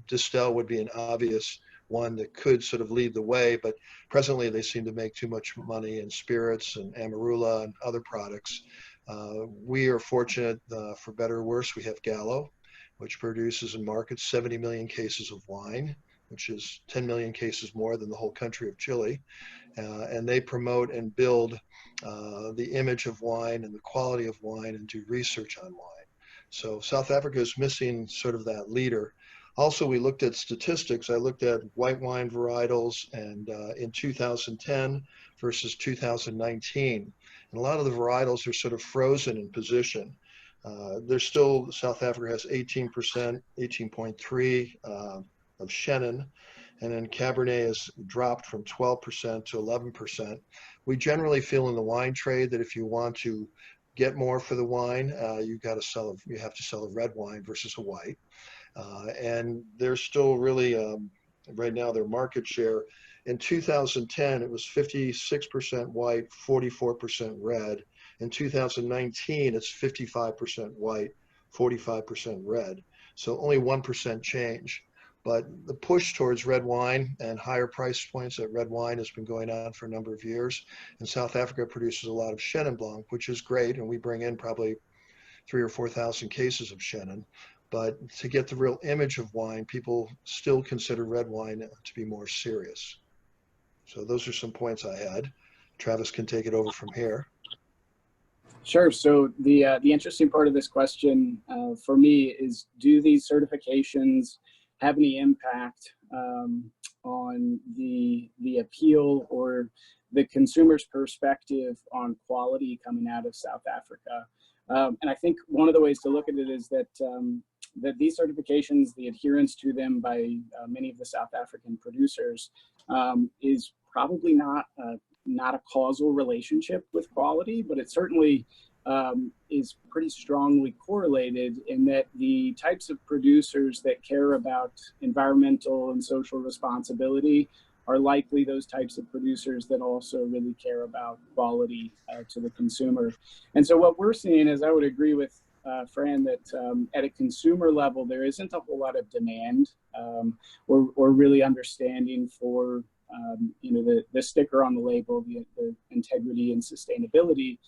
Distel would be an obvious one that could sort of lead the way, but presently they seem to make too much money in spirits and Amarula and other products. We are fortunate, for better or worse, we have Gallo, which produces and markets 70 million cases of wine, which is 10 million cases more than the whole country of Chile. And they promote and build the image of wine and the quality of wine and do research on wine. So South Africa is missing sort of that leader. Also, we looked at statistics. I looked at white wine varietals and in 2010 versus 2019. And a lot of the varietals are sort of frozen in position. There's still, South Africa has 18%, 18.3 of Chenin, and then Cabernet has dropped from 12% to 11%. We generally feel in the wine trade that if you want to get more for the wine, you have to sell a red wine versus a white. And they're still really, right now, their market share, in 2010, it was 56% white, 44% red. In 2019, it's 55% white, 45% red. So only 1% change. But the push towards red wine and higher price points at red wine has been going on for a number of years. And South Africa produces a lot of Chenin Blanc, which is great. And we bring in probably 3,000 or 4,000 cases of Chenin. But to get the real image of wine, people still consider red wine to be more serious. So those are some points I had. Travis can take it over from here. Sure. So the interesting part of this question for me is, do these certifications have any impact on the appeal or the consumer's perspective on quality coming out of South Africa? And I think one of the ways to look at it is that that these certifications, the adherence to them by many of the South African producers, is probably not a causal relationship with quality, but it certainly is pretty strongly correlated in that the types of producers that care about environmental and social responsibility are likely those types of producers that also really care about quality to the consumer. And so what we're seeing is, I would agree with Fran, that at a consumer level, there isn't a whole lot of demand or really understanding for the sticker on the label, the integrity and sustainability.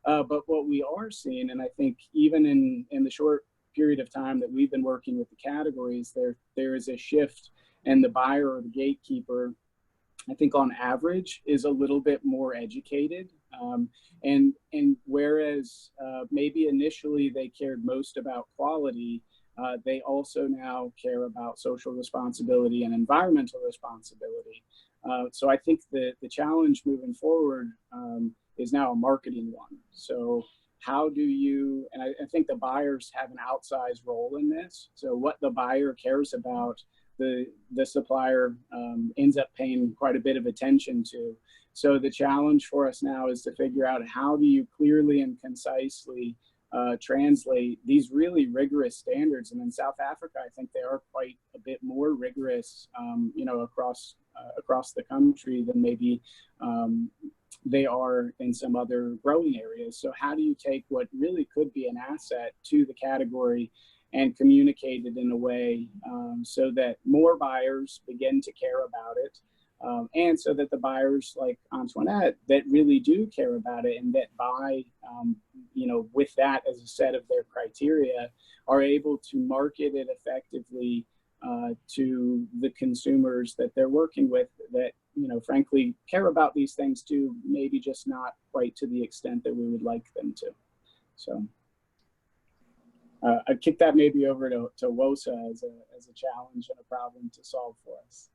But what we are seeing, and I think even in the short period of time that we've been working with the categories, there is a shift, and the buyer or the gatekeeper, I think on average, is a little bit more educated. And whereas maybe initially they cared most about quality, they also now care about social responsibility and environmental responsibility. So I think the challenge moving forward is now a marketing one. So how do you, and I think the buyers have an outsized role in this. So what the buyer cares about, the supplier ends up paying quite a bit of attention to. So the challenge for us now is to figure out, how do you clearly and concisely translate these really rigorous standards? And in South Africa, I think they are quite a bit more rigorous, across the country than maybe they are in some other growing areas. So how do you take what really could be an asset to the category and communicate it in a way so that more buyers begin to care about it, and so that the buyers like Antoinette that really do care about it and that buy, with that as a set of their criteria, are able to market it effectively to the consumers that they're working with, that, frankly, care about these things too, maybe just not quite to the extent that we would like them to. So I'd kick that maybe over to WOSA as a challenge and a problem to solve for us.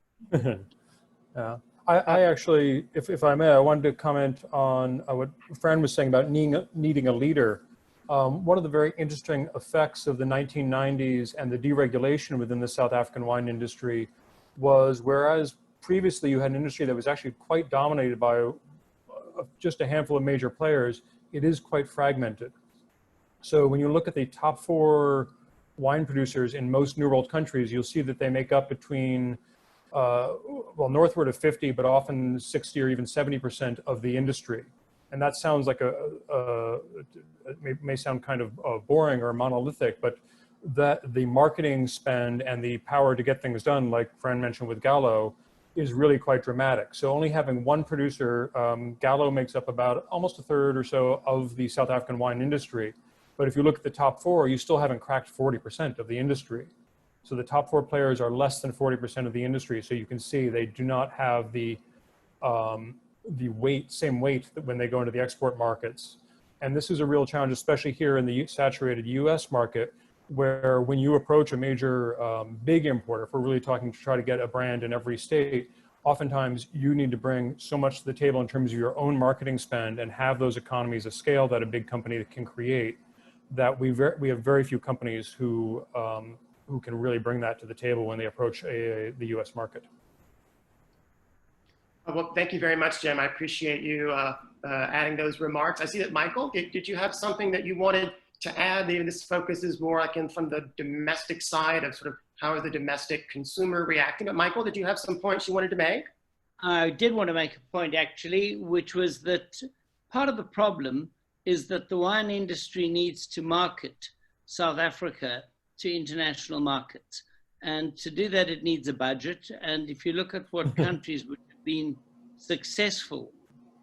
Yeah. I actually, if I may, I wanted to comment on what Fran was saying about needing a leader. One of the very interesting effects of the 1990s and the deregulation within the South African wine industry was, whereas previously you had an industry that was actually quite dominated by just a handful of major players, it is quite fragmented. So when you look at the top 4 wine producers in most New World countries, you'll see that they make up between, northward of 50, but often 60 or even 70% of the industry. And that sounds like it may sound kind of boring or monolithic, but that the marketing spend and the power to get things done, like Fran mentioned with Gallo, is really quite dramatic. So only having one producer, Gallo makes up about almost a third or so of the South African wine industry. But if you look at the top 4, you still haven't cracked 40% of the industry. So the top 4 players are less than 40% of the industry. So you can see they do not have the same weight that when they go into the export markets. And this is a real challenge, especially here in the saturated US market, where when you approach a major big importer, if we're really talking to try to get a brand in every state, oftentimes you need to bring so much to the table in terms of your own marketing spend and have those economies of scale that a big company can create, that we have very few companies who can really bring that to the table when they approach the US market. Well, thank you very much, Jim. I appreciate you adding those remarks. I see that Michael, did you have something that you wanted to add? Maybe this focus is more like from the domestic side of sort of how is the domestic consumer reacting. But Michael, did you have some points you wanted to make? I did want to make a point actually, which was that part of the problem is that the wine industry needs to market South Africa to international markets. And to do that, it needs a budget. And if you look at what countries which have been successful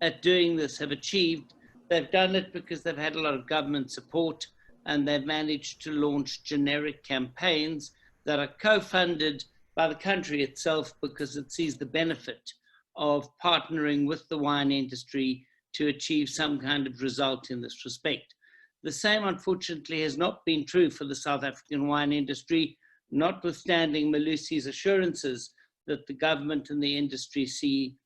at doing this have achieved, they've done it because they've had a lot of government support, and they've managed to launch generic campaigns that are co-funded by the country itself because it sees the benefit of partnering with the wine industry to achieve some kind of result in this respect. The same, unfortunately, has not been true for the South African wine industry, notwithstanding Malusi's assurances that the government and the industry see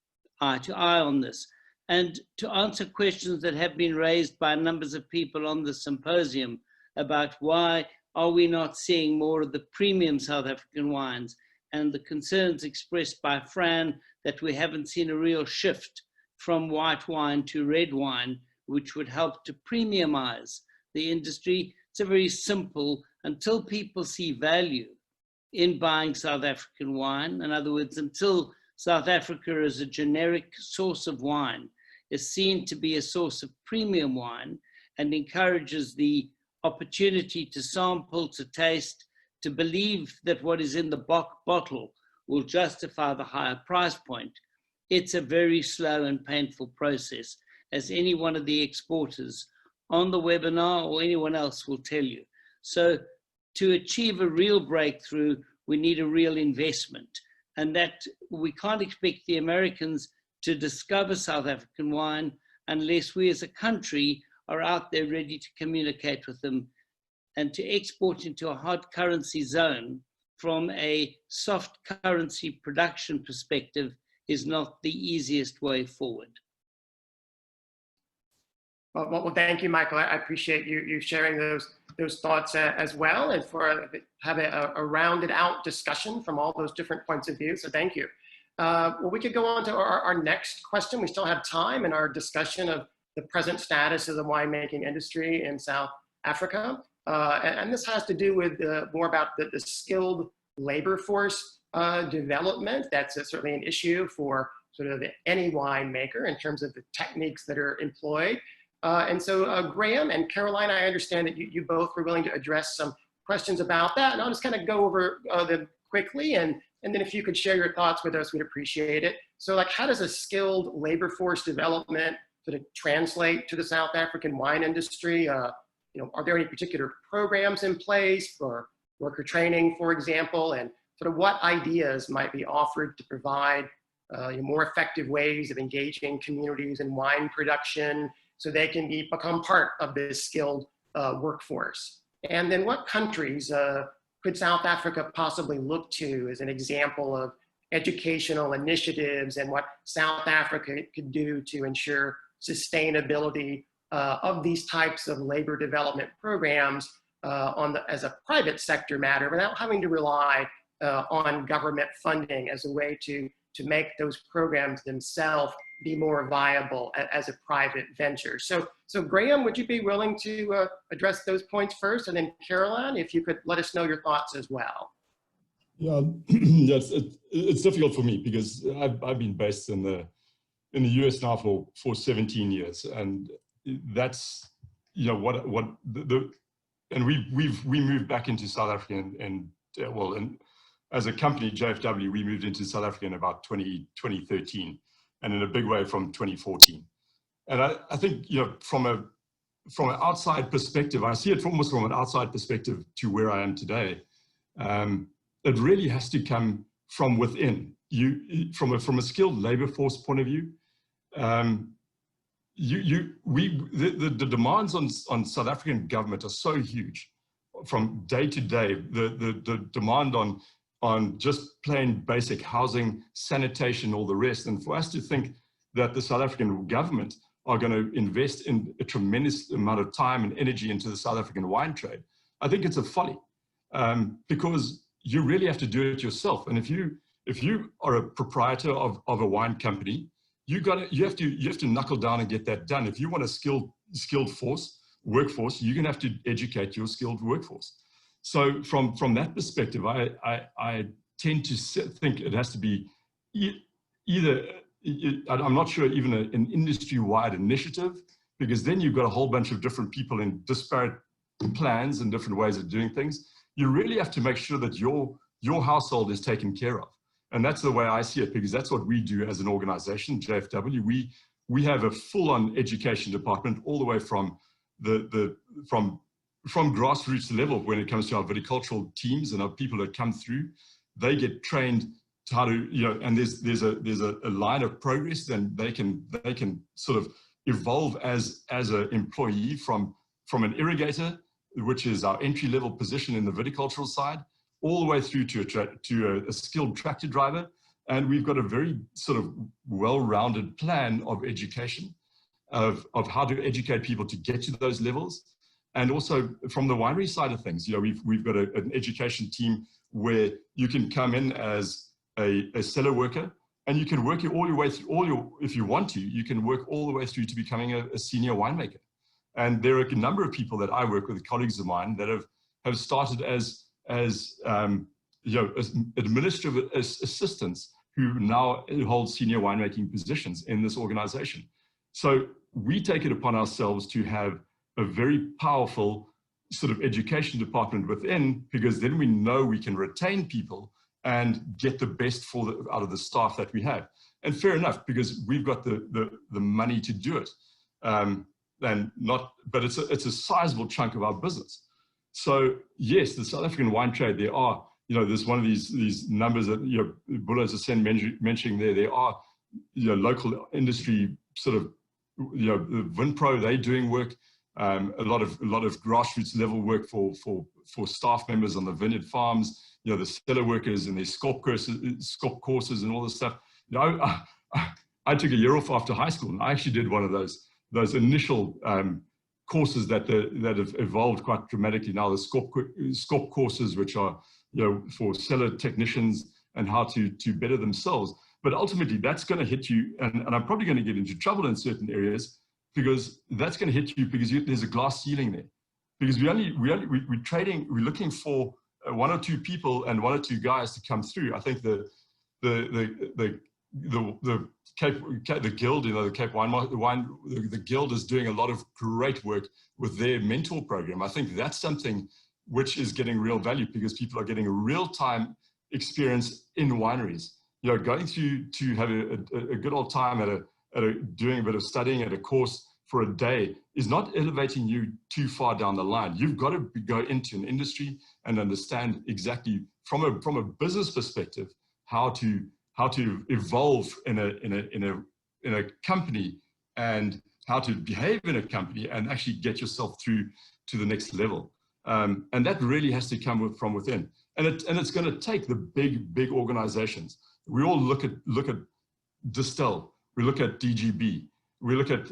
eye to eye on this. And to answer questions that have been raised by numbers of people on the symposium about why are we not seeing more of the premium South African wines, and the concerns expressed by Fran that we haven't seen a real shift from white wine to red wine, which would help to premiumize the industry. It's a very simple, until people see value in buying South African wine, in other words, until South Africa as a generic source of wine is seen to be a source of premium wine and encourages the opportunity to sample, to taste, to believe that what is in the bottle will justify the higher price point, it's a very slow and painful process, as any one of the exporters on the webinar or anyone else will tell you. So to achieve a real breakthrough, we need a real investment, and that we can't expect the Americans to discover South African wine unless we as a country are out there ready to communicate with them. And to export into a hard currency zone from a soft currency production perspective is not the easiest way forward. Well, thank you, Michael. I appreciate you sharing those thoughts as well, and for having a rounded out discussion from all those different points of view. So thank you. Well, we could go on to our next question. We still have time in our discussion of the present status of the winemaking industry in South Africa. And this has to do with more about the skilled labor force development. That's certainly an issue for sort of any winemaker in terms of the techniques that are employed. And so Graham and Caroline, I understand that you both were willing to address some questions about that. And I'll just kind of go over them quickly. And then if you could share your thoughts with us, we'd appreciate it. So like, how does a skilled labor force development sort of translate to the South African wine industry? Are there any particular programs in place for worker training, for example, and sort of what ideas might be offered to provide more effective ways of engaging communities in wine production so they can become part of this skilled workforce? And then what countries could South Africa possibly look to as an example of educational initiatives and what South Africa could do to ensure sustainability of these types of labor development programs as a private sector matter, without having to rely on government funding as a way to make those programs themselves be more viable as a private venture. So Graham, would you be willing to address those points first? And then Caroline, if you could let us know your thoughts as well. Yeah, yes, it's difficult for me because I've been based in the US now for 17 years, and that's and we moved back into South Africa and as a company, JFW, we moved into South Africa in about 2013, and in a big way from 2014. And I think from an outside perspective, I see it almost from an outside perspective to where I am today. It really has to come from within. From a skilled labor force point of view, the demands on South African government are so huge from day to day. The demand on just plain basic housing, sanitation, all the rest. And for us to think that the South African government are going to invest in a tremendous amount of time and energy into the South African wine trade, I think it's a folly, because you really have to do it yourself. And if you are a proprietor of a wine company, you have to knuckle down and get that done. If you want a skilled workforce, you're going to have to educate your skilled workforce. So from that perspective, I tend to think it has to be either, I'm not sure, even an industry-wide initiative, because then you've got a whole bunch of different people in disparate plans and different ways of doing things. You really have to make sure that your your household is taken care of. And that's the way I see it, because that's what we do as an organization, JFW. We have a full-on education department all the way from from grassroots level when it comes to our viticultural teams and our people that come through. They get trained to how to, you know, and there's a line of progress, then they can sort of evolve as an employee from an irrigator, which is our entry-level position in the viticultural side, all the way through to a skilled tractor driver. And we've got a very sort of well-rounded plan of education, of how to educate people to get to those levels. And also from the winery side of things, you know, we've got an education team where you can come in as a cellar worker, and you can work all your way through, if you want to, you can work all the way through to becoming a senior winemaker. And there are a number of people that I work with, colleagues of mine, that have started as you know, as administrative assistants who now hold senior winemaking positions in this organization. So we take it upon ourselves to have a very powerful sort of education department within, because then we know we can retain people and get the best out of the staff that we have. And fair enough, because we've got the money to do it. But it's a sizable chunk of our business. So yes, the South African wine trade, there are, you know, there's one of these numbers that, you know, Boela is mentioning there are, you know, local industry sort of, you know, Vinpro, they're doing work, a lot of grassroots level work for staff members on the vineyard farms, you know, the cellar workers and their SCOP courses and all this stuff. You know, I took a year off after high school, and I actually did one of those initial courses that have evolved quite dramatically now, the SCOP courses, which are, you know, for cellar technicians and how to better themselves. But ultimately, that's going to hit you, and I'm probably going to get into trouble in certain areas, because that's going to hit you because there's a glass ceiling there. Because we're looking for one or two people and one or two guys to come through. I think the guild, you know, the Cape the guild is doing a lot of great work with their mentor program. I think that's something which is getting real value, because people are getting a real-time experience in wineries. You know, going through to have a good old time doing a bit of studying at a course for a day is not elevating you too far down the line. You've got to go into an industry and understand exactly from a business perspective how to evolve in a company, and how to behave in a company and actually get yourself through to the next level. And that really has to come from within. And it's going to take the big organizations. We all look at Distil, we look at DGB, we look at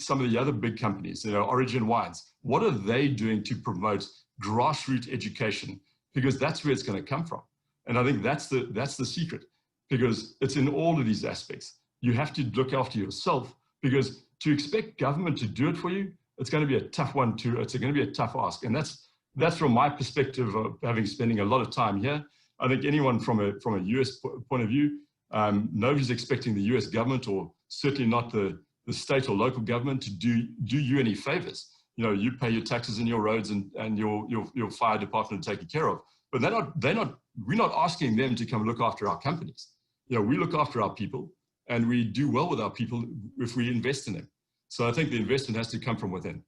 some of the other big companies, you know, Origin Wines. What are they doing to promote grassroots education? Because that's where it's going to come from. And I think that's the secret, because it's in all of these aspects. You have to look after yourself, because to expect government to do it for you, it's going to be a tough one too. It's going to be a tough ask. And that's from my perspective of spending a lot of time here. I think anyone from a US point of view, nobody's expecting the US government, or certainly not the state or local government, to do you any favors. You know, you pay your taxes and your roads and your fire department taken care of. But we're not asking them to come look after our companies. You know, we look after our people, and we do well with our people if we invest in them. So I think the investment has to come from within.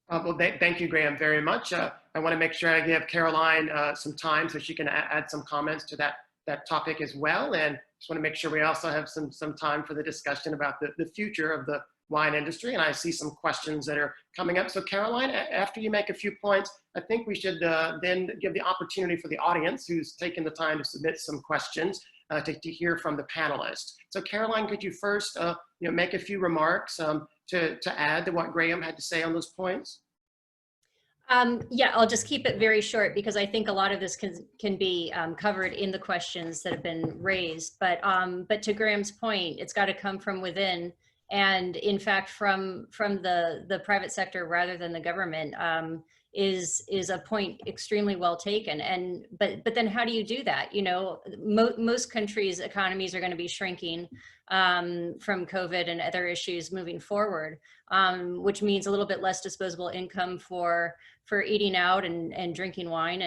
Well, thank you, Graham, very much. I want to make sure I give Caroline some time so she can add some comments to that topic as well. And just want to make sure we also have some time for the discussion about the future of the wine industry. And I see some questions that are coming up. So Caroline, after you make a few points, I think we should then give the opportunity for the audience who's taken the time to submit some questions to hear from the panelists. So Caroline, could you first make a few remarks to add to what Graham had to say on those points? Yeah, I'll just keep it very short, because I think a lot of this can be covered in the questions that have been raised. But to Graham's point, it's got to come from within, and in fact from the private sector rather than the government. is a point extremely well taken. And but then how do you do that? You know, most countries' economies are going to be shrinking from COVID and other issues moving forward, which means a little bit less disposable income for eating out and drinking wine.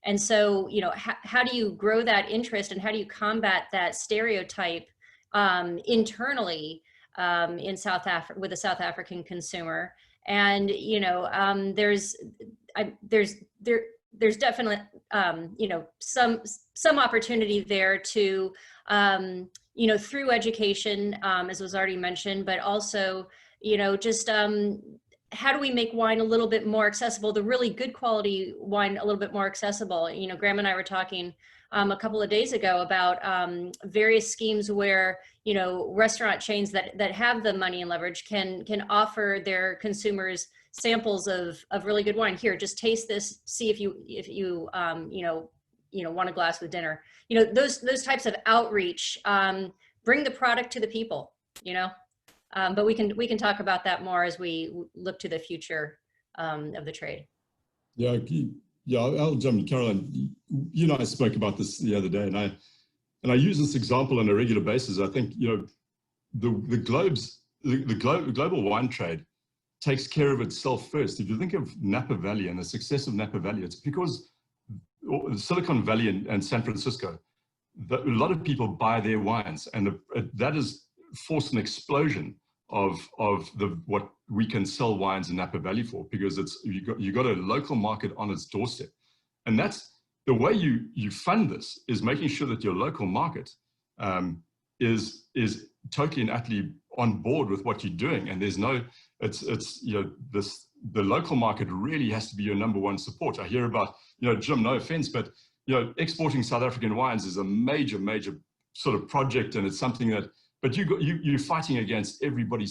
And so, you know, how do you grow that interest, and how do you combat that stereotype internally in South Africa with a South African consumer? And, you know, there's definitely, you know, some opportunity there to, you know, through education, as was already mentioned, but also, you know, just how do we make wine a little bit more accessible, the really good quality wine a little bit more accessible? You know, Graham and I were talking a couple of days ago about various schemes where, you know, restaurant chains that have the money and leverage can offer their consumers samples of really good wine. Here, just taste this, see if you want a glass with dinner. You know, those types of outreach bring the product to the people, you know. But we can talk about that more as we look to the future of the trade. Yeah, I'll jump in. Caroline, you and I spoke about this the other day, and I use this example on a regular basis. I think, you know, the global wine trade takes care of itself first. If you think of Napa Valley and the success of Napa Valley, it's because Silicon Valley and San Francisco, a lot of people buy their wines, and that has forced an explosion of what we can sell wines in Napa Valley for, because you got a local market on its doorstep. And that's the way you fund this, is making sure that your local market is totally and utterly on board with what you're doing. And there's no, it's you know, the local market really has to be your number one support. I hear about, you know, Jim, no offense, but, you know, exporting South African wines is a major sort of project, and it's something that, but you're fighting against everybody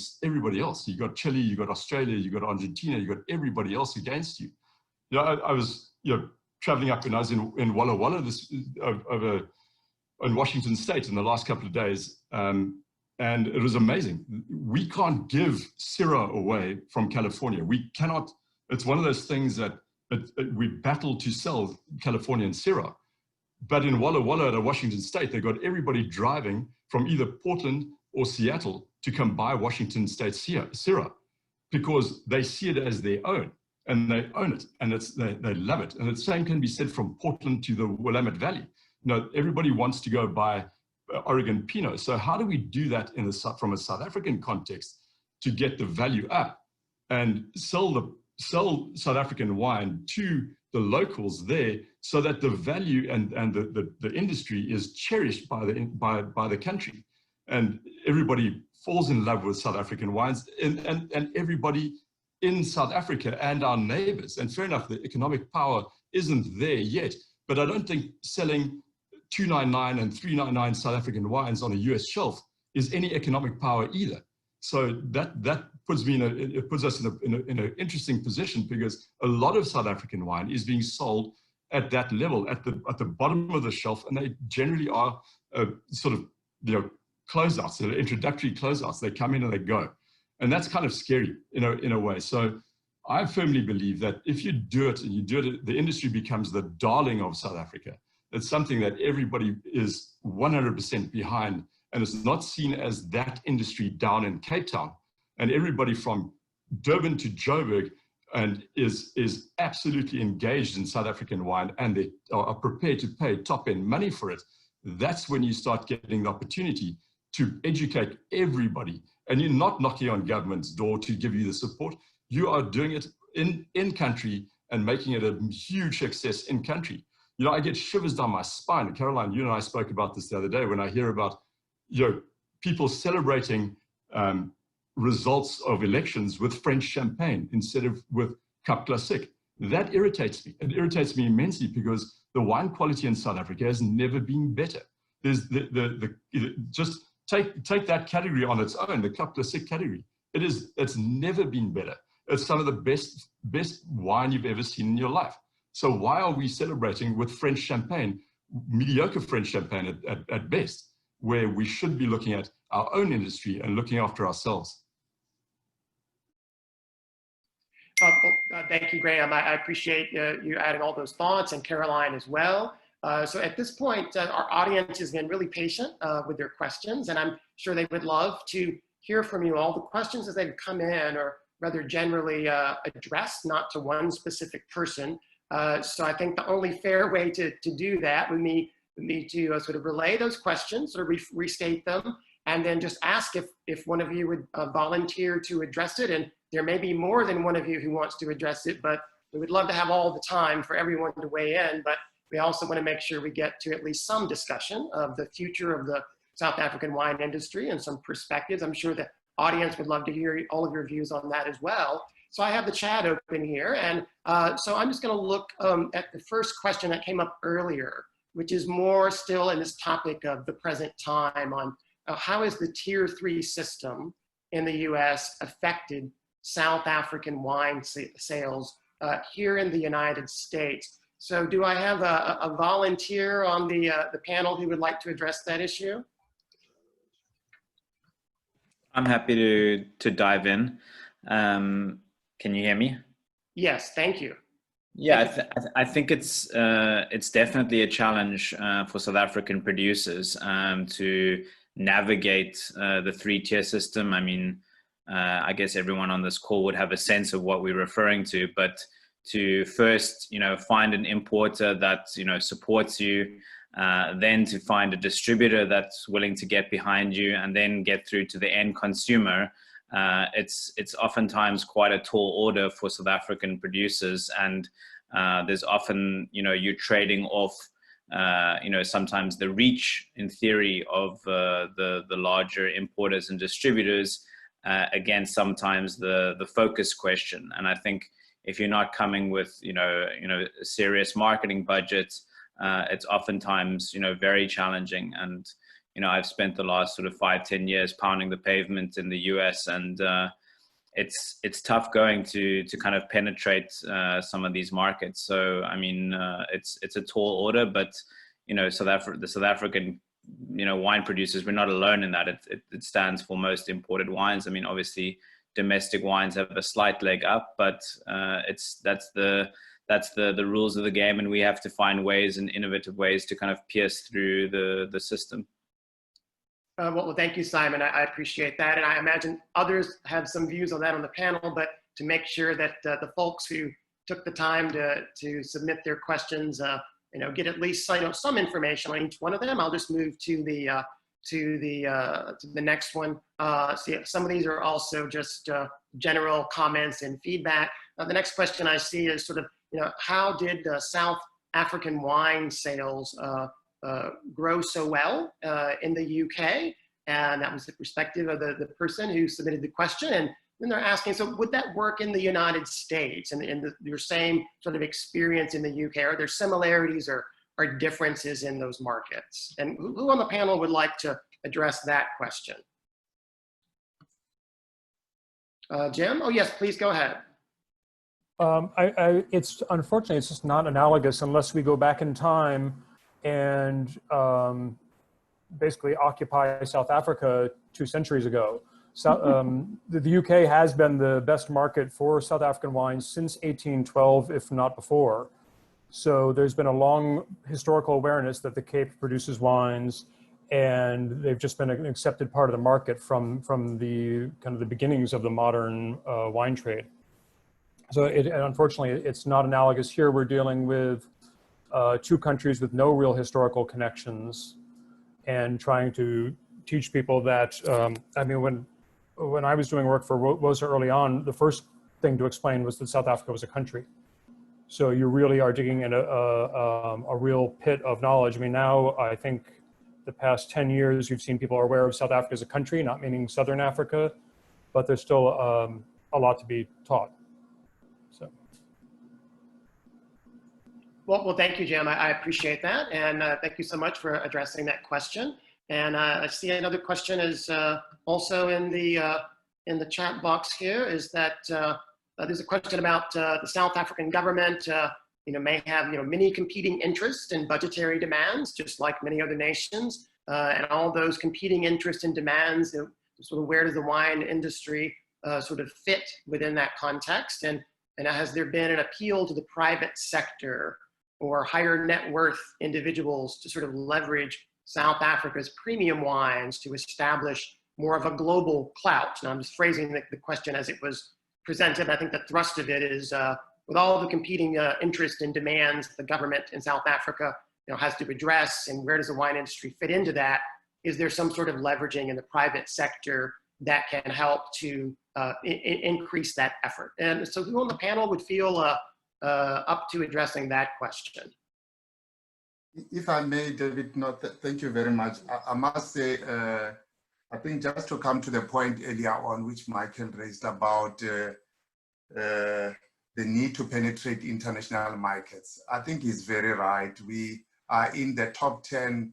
else. You got Chile, you got Australia, you got Argentina, you got everybody else against you. You know, I was, you know, traveling up, and I was in Walla Walla in Washington State in the last couple of days, and it was amazing. We can't give Syrah away from California. We cannot. It's one of those things that we battle to sell Californian Syrah. But in Walla Walla at Washington State, they got everybody driving from either Portland or Seattle to come buy Washington State Syrah, because they see it as their own, and they own it, and they love it. And the same can be said from Portland to the Willamette Valley. You know, everybody wants to go buy Oregon Pinot. So how do we do that from a South African context to get the value up and sell South African wine to the locals there, so that the value and the industry is cherished by the country, and everybody falls in love with South African wines, and everybody in South Africa and our neighbors. And fair enough, the economic power isn't there yet, but I don't think selling $2.99 and $3.99 South African wines on a US shelf is any economic power either. So that puts us in an interesting position, because a lot of South African wine is being sold at that level, at the bottom of the shelf, and they generally are sort of, you know, closeouts, they're introductory closeouts. They come in and they go, and that's kind of scary, you know, in a way. So I firmly believe that if you do it, the industry becomes the darling of South Africa. It's something that everybody is 100% behind. And it's not seen as that industry down in Cape Town. And everybody from Durban to Joburg and is absolutely engaged in South African wine, and they are prepared to pay top-end money for it. That's when you start getting the opportunity to educate everybody. And you're not knocking on government's door to give you the support. You are doing it in country and making it a huge success in country. You know, I get shivers down my spine. Caroline, you and I spoke about this the other day, when I hear about, you know, people celebrating results of elections with French champagne instead of with Cap Classique. That irritates me. It irritates me immensely, because the wine quality in South Africa has never been better. There's just take that category on its own, the Cap Classique category. It's never been better. It's some of the best wine you've ever seen in your life. So why are we celebrating with French champagne, mediocre French champagne at best, where we should be looking at our own industry and looking after ourselves? Thank you, Graham. I appreciate you adding all those thoughts, and Caroline as well. So at this point, our audience has been really patient with their questions, and I'm sure they would love to hear from you. All the questions as they've come in are rather generally addressed, not to one specific person. So I think the only fair way to do that would be to sort of relay those questions, sort of restate them, and then just ask if one of you would volunteer to address it. And there may be more than one of you who wants to address it, but we would love to have all the time for everyone to weigh in. But we also want to make sure we get to at least some discussion of the future of the South African wine industry and some perspectives. I'm sure the audience would love to hear all of your views on that as well. So I have the chat open here. And so I'm just going to look at the first question that came up earlier, which is more still in this topic of the present time on how is the Tier 3 system in the US affected South African wine sales here in the United States. So do I have a volunteer on the panel who would like to address that issue? I'm happy to dive in. Can you hear me? Yes, thank you. Yeah, I think it's definitely a challenge for South African producers to navigate the 3-tier system. I mean, I guess everyone on this call would have a sense of what we're referring to, but to first, find an importer that, supports you, then to find a distributor that's willing to get behind you, and then get through to the end consumer. It's oftentimes quite a tall order for South African producers, and there's often, you're trading off, sometimes the reach in theory of the larger importers and distributors against sometimes the focus question. And I think if you're not coming with, a serious marketing budget, it's oftentimes, very challenging. And, I've spent the last sort of 5-10 years pounding the pavement in the US, and it's tough going to kind of penetrate some of these markets. So, I mean, it's a tall order, but, the South African, wine producers, we're not alone in that. It stands for most imported wines. I mean, obviously domestic wines have a slight leg up, but that's the rules of the game, and we have to find ways and innovative ways to kind of pierce through the system. Well, thank you, Simon. I appreciate that. And I imagine others have some views on that on the panel, but to make sure that the folks who took the time to submit their questions, get at least some information on each one of them, I'll just move to the next one. So some of these are also just general comments and feedback. The next question I see is sort of, how did South African wine sales grow so well in the UK? And that was the perspective of the person who submitted the question. And then they're asking, so would that work in the United States and in your same sort of experience in the UK? Are there similarities or differences in those markets? And who on the panel would like to address that question? Jim? Oh, yes, please go ahead. It's unfortunately, it's just not analogous unless we go back in time and basically occupy South Africa 2 centuries ago. So, the UK has been the best market for South African wines since 1812, if not before. So there's been a long historical awareness that the Cape produces wines, and they've just been an accepted part of the market from the kind of the beginnings of the modern wine trade. So unfortunately, it's not analogous here. We're dealing with 2 countries with no real historical connections, and trying to teach people that, I mean, when I was doing work for WOSA early on, the first thing to explain was that South Africa was a country. So you really are digging in a real pit of knowledge. I mean, now I think the past 10 years, you've seen people are aware of South Africa as a country, not meaning Southern Africa, but there's still a lot to be taught. So. Well, thank you, Jim. I appreciate that. And thank you so much for addressing that question. And I see another question is also in the chat box here, is that there's a question about the South African government, may have, many competing interests and budgetary demands, just like many other nations, and all those competing interests and demands, sort of where does the wine industry sort of fit within that context? And And has there been an appeal to the private sector or higher net worth individuals to sort of leverage South Africa's premium wines to establish more of a global clout? And I'm just phrasing the question as it was presented. I think the thrust of it is with all the competing interests and demands the government in South Africa has to address, and where does the wine industry fit into that? Is there some sort of leveraging in the private sector that can help to increase that effort? And so who on the panel would feel up to addressing that question? If I may, David, thank you very much. I must say, I think just to come to the point earlier on, which Michael raised about the need to penetrate international markets, I think he's very right. We are in the top 10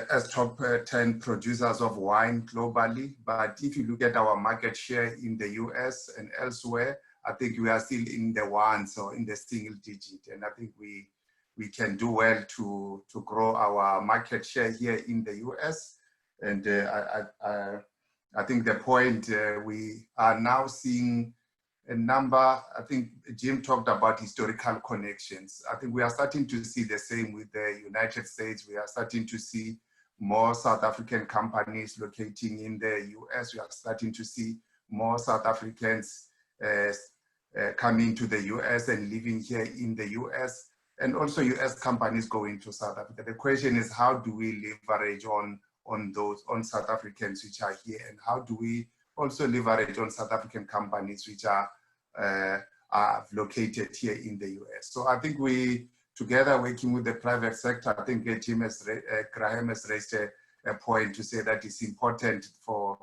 as top 10 producers of wine globally. But if you look at our market share in the US and elsewhere, I think we are still in the ones or in the single digit. And I think we can do well to grow our market share here in the US. And I think the point we are now seeing a number, I think Jim talked about historical connections. I think we are starting to see the same with the United States. We are starting to see more South African companies locating in the US. We are starting to see more South Africans coming to the US and living here in the US, and also US companies going to South Africa. The question is, how do we leverage on South Africans which are here, and how do we also leverage on South African companies which are located here in the US? So I think we, together working with the private sector, I think Graham has raised a point to say that it's important for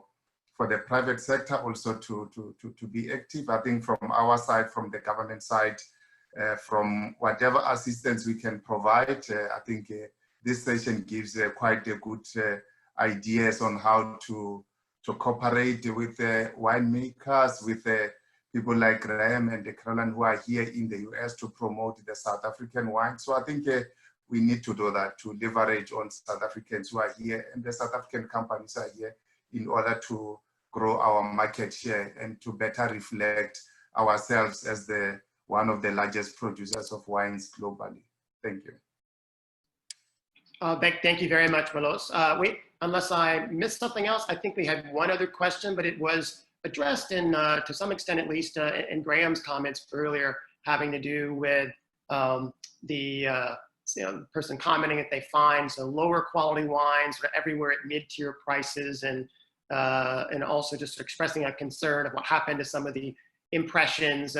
the private sector also to be active. I think from our side, from the government side, from whatever assistance we can provide, I think this session gives quite a good ideas on how to cooperate with the winemakers, with people like Graham and Caroline who are here in the US to promote the South African wine. So I think we need to do that, to leverage on South Africans who are here and the South African companies are here in order to grow our market share and to better reflect ourselves as one of the largest producers of wines globally. Thank you. Thank you very much, Milos. Wait, unless I missed something else, I think we had one other question, but it was addressed to some extent, at least in Graham's comments earlier, having to do with the person commenting that they find lower quality wines everywhere at mid-tier prices, and also just expressing a concern of what happened to some of the impressions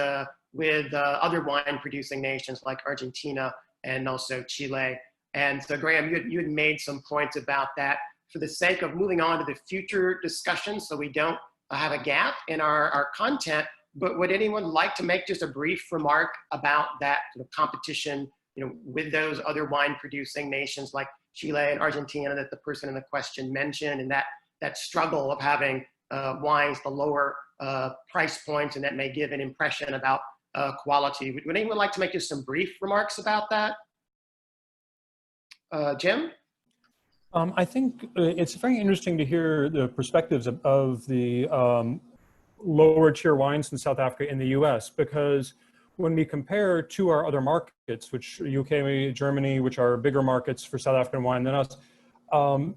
with other wine producing nations like Argentina and also Chile. And so Graham, you had made some points about that. For the sake of moving on to the future discussion, so we don't have a gap in our content, but would anyone like to make just a brief remark about that sort of competition, with those other wine producing nations like Chile and Argentina that the person in the question mentioned, and that struggle of having wines the lower price points, and that may give an impression about quality. Would anyone like to make just some brief remarks about that? Jim? I think it's very interesting to hear the perspectives of the lower tier wines in South Africa in the US, because when we compare to our other markets, which UK, Germany, which are bigger markets for South African wine than us,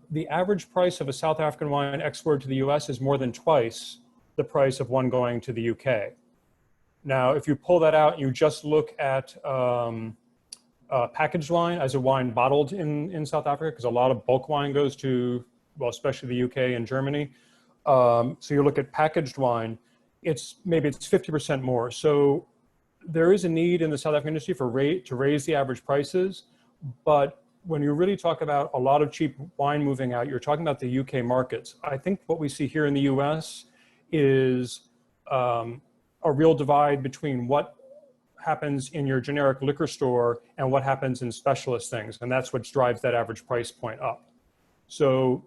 the average price of a South African wine exported to the US is more than twice the price of one going to the UK. Now, if you pull that out, you just look at packaged wine as a wine bottled in South Africa, because a lot of bulk wine goes to, well, especially the UK and Germany. So you look at packaged wine, maybe it's 50% more. So there is a need in the South African industry to raise the average prices. But when you really talk about a lot of cheap wine moving out, you're talking about the UK markets. I think what we see here in the US is a real divide between what happens in your generic liquor store and what happens in specialist things. And that's what drives that average price point up. So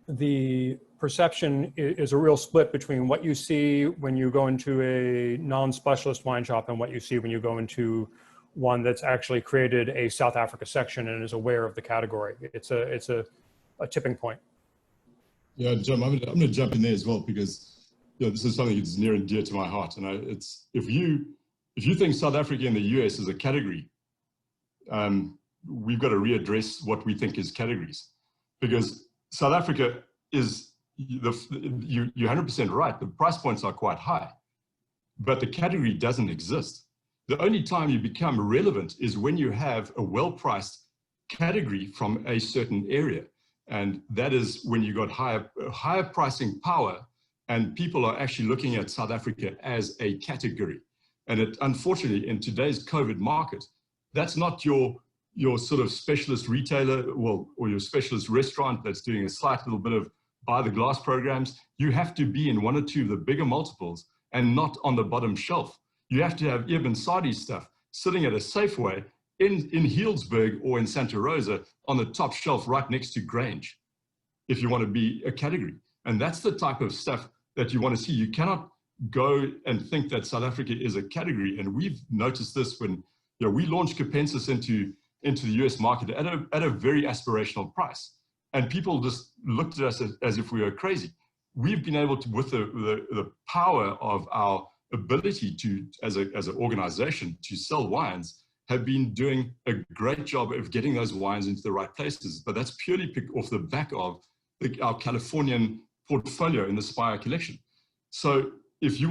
the perception is a real split between what you see when you go into a non-specialist wine shop and what you see when you go into one that's actually created a South Africa section and is aware of the category. It's a tipping point. Yeah, Jim, I'm going to jump in there as well, because this is something that's near and dear to my heart. And it's if you think South Africa and the US is a category, we've got to readdress what we think is categories, because South Africa is you're 100% right. The price points are quite high, but the category doesn't exist. The only time you become relevant is when you have a well-priced category from a certain area. And that is when you got higher pricing power, and people are actually looking at South Africa as a category. And unfortunately, in today's COVID market, that's not your sort of specialist retailer, or your specialist restaurant that's doing a slight little bit of buy the glass programs. You have to be in one or two of the bigger multiples and not on the bottom shelf. You have to have Ibn Sadi stuff sitting at a Safeway in Healdsburg or in Santa Rosa on the top shelf right next to Grange, if you want to be a category. And that's the type of stuff that you want to see. You cannot go and think that South Africa is a category. And we've noticed this when we launched Capensis into the US market at a very aspirational price. And people just looked at us as if we were crazy. We've been able to, with the power of our ability to, as an organization, to sell wines, have been doing a great job of getting those wines into the right places. But that's purely picked off the back of our Californian portfolio in the Spire collection. So if we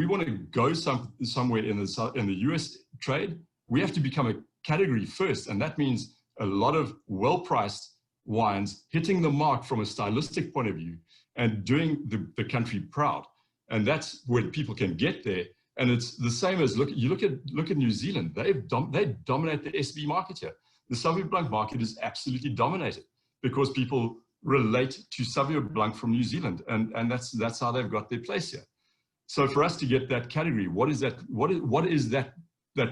want to go somewhere in the US trade, we have to become a category first. And that means a lot of well-priced wines hitting the mark from a stylistic point of view and doing the country proud. And that's when people can get there. And it's the same as look at New Zealand. They dominate the SB market here. The Sauvignon Blanc market is absolutely dominated because people relate to Sauvignon Blanc from New Zealand, and that's how they've got their place here. So for us to get that category, what is that? What is that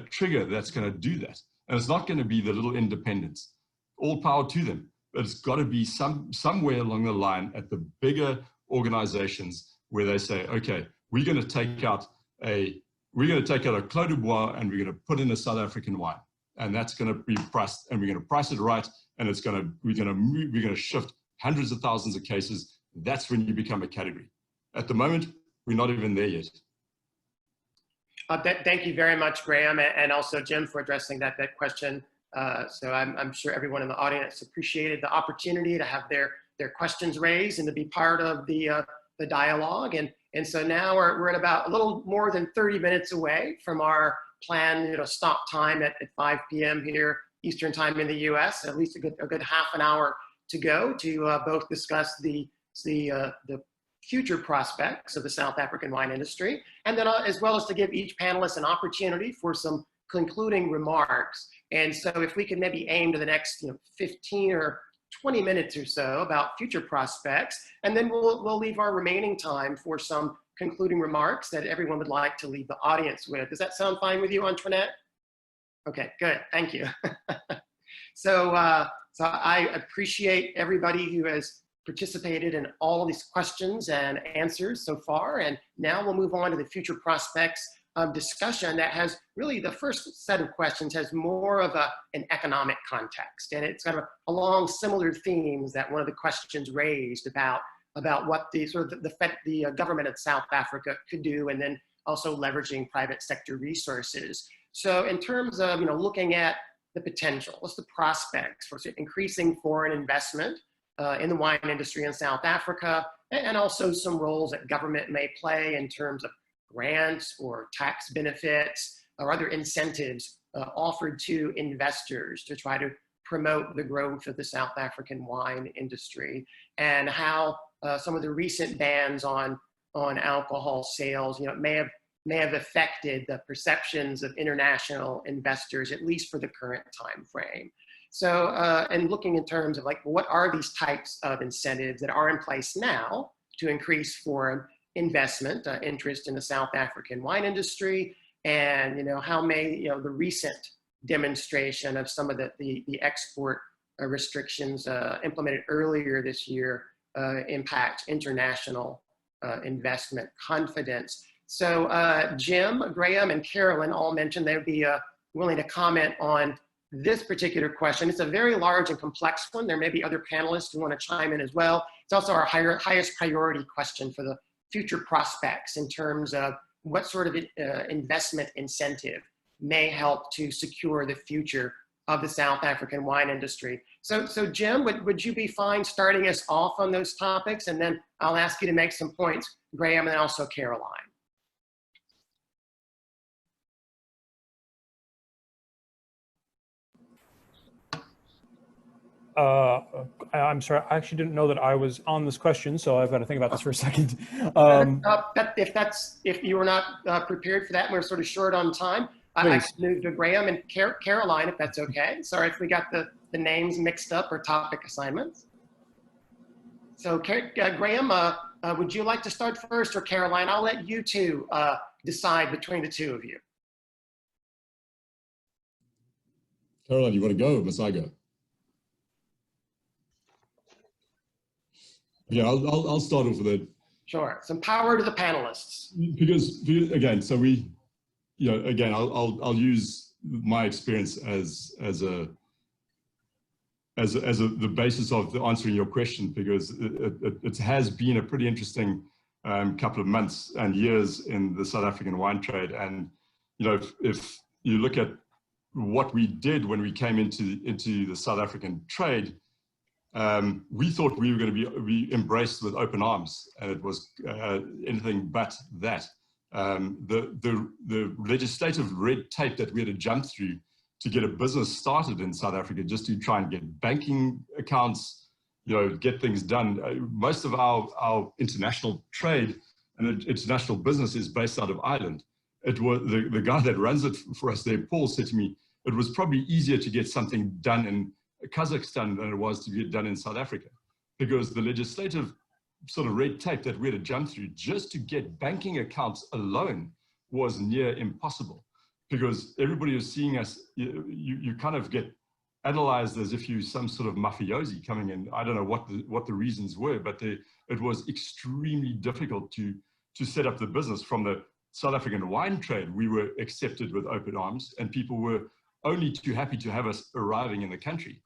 trigger that's going to do that? And it's not going to be the little independents. All power to them, but it's got to be somewhere along the line at the bigger organizations where they say, okay, we're going to take out a Clos du Bois and we're going to put in a South African wine, and that's going to be priced, and we're going to price it right, and we're going to shift hundreds of thousands of cases. That's when you become a category. At the moment, we're not even there yet. Thank you very much, Graham, and also Jim for addressing that question. So I'm sure everyone in the audience appreciated the opportunity to have their questions raised and to be part of the dialogue. And so now we're at about a little more than 30 minutes away from our planned stop time at 5 p.m. here Eastern time in the U.S. At least a good half an hour to go to both discuss the future prospects of the South African wine industry, and then as well as to give each panelist an opportunity for some concluding remarks. And so if we could maybe aim to the next 15 or 20 minutes or so about future prospects, and then we'll leave our remaining time for some concluding remarks that everyone would like to leave the audience with. Does that sound fine with you, Antoinette? Okay, good, thank you. So I appreciate everybody who has participated in all of these questions and answers so far. And now we'll move on to the future prospects discussion that has really, the first set of questions has more of an economic context. And it's kind of along similar themes that one of the questions raised about what the sort of the government of South Africa could do, and then also leveraging private sector resources. So in terms of looking at the potential, what's the prospects for increasing foreign investment in the wine industry in South Africa, and also some roles that government may play in terms of grants or tax benefits or other incentives offered to investors to try to promote the growth of the South African wine industry, and how some of the recent bans on alcohol sales may have affected the perceptions of international investors, at least for the current time frame. So, and looking in terms of what are these types of incentives that are in place now to increase foreign investment, interest in the South African wine industry, and how may the recent demonstration of some of the export restrictions implemented earlier this year impact international investment confidence. So Jim, Graham, and Carolyn all mentioned they would be willing to comment on this particular question. It's a very large and complex one. There may be other panelists who want to chime in as well. It's also our highest priority question for future prospects in terms of what sort of investment incentive may help to secure the future of the South African wine industry. So Jim, would you be fine starting us off on those topics? And then I'll ask you to make some points, Graham, and also Caroline. I'm sorry, I actually didn't know that I was on this question, so I've got to think about this for a second. If you were not prepared for that, and we're sort of short on time, I could move to Graham and Caroline, if that's okay. Sorry if we got the names mixed up or topic assignments. So Graham, would you like to start first, or Caroline? I'll let you two decide between the two of you. Caroline, you want to go or must I go? Yeah, I'll start off with it. Sure. Some power to the panelists. Because again, so again, I'll use my experience as the basis of answering your question, because it has been a pretty interesting couple of months and years in the South African wine trade. And if you look at what we did when we came into the South African trade, we thought we were going to be embraced with open arms, and it was anything but that. The legislative red tape that we had to jump through to get a business started in South Africa, just to try and get banking accounts, get things done. Most of our international trade and international business is based out of Ireland. It was the guy that runs it for us there, Paul, said to me, it was probably easier to get something done in Kazakhstan than it was to get done in South Africa, because the legislative sort of red tape that we had to jump through just to get banking accounts alone was near impossible, because everybody was seeing us, you kind of get analyzed as if you're some sort of mafiosi coming in. I don't know what the reasons were, but it was extremely difficult to set up the business. From the South African wine trade, we were accepted with open arms, and people were only too happy to have us arriving in the country.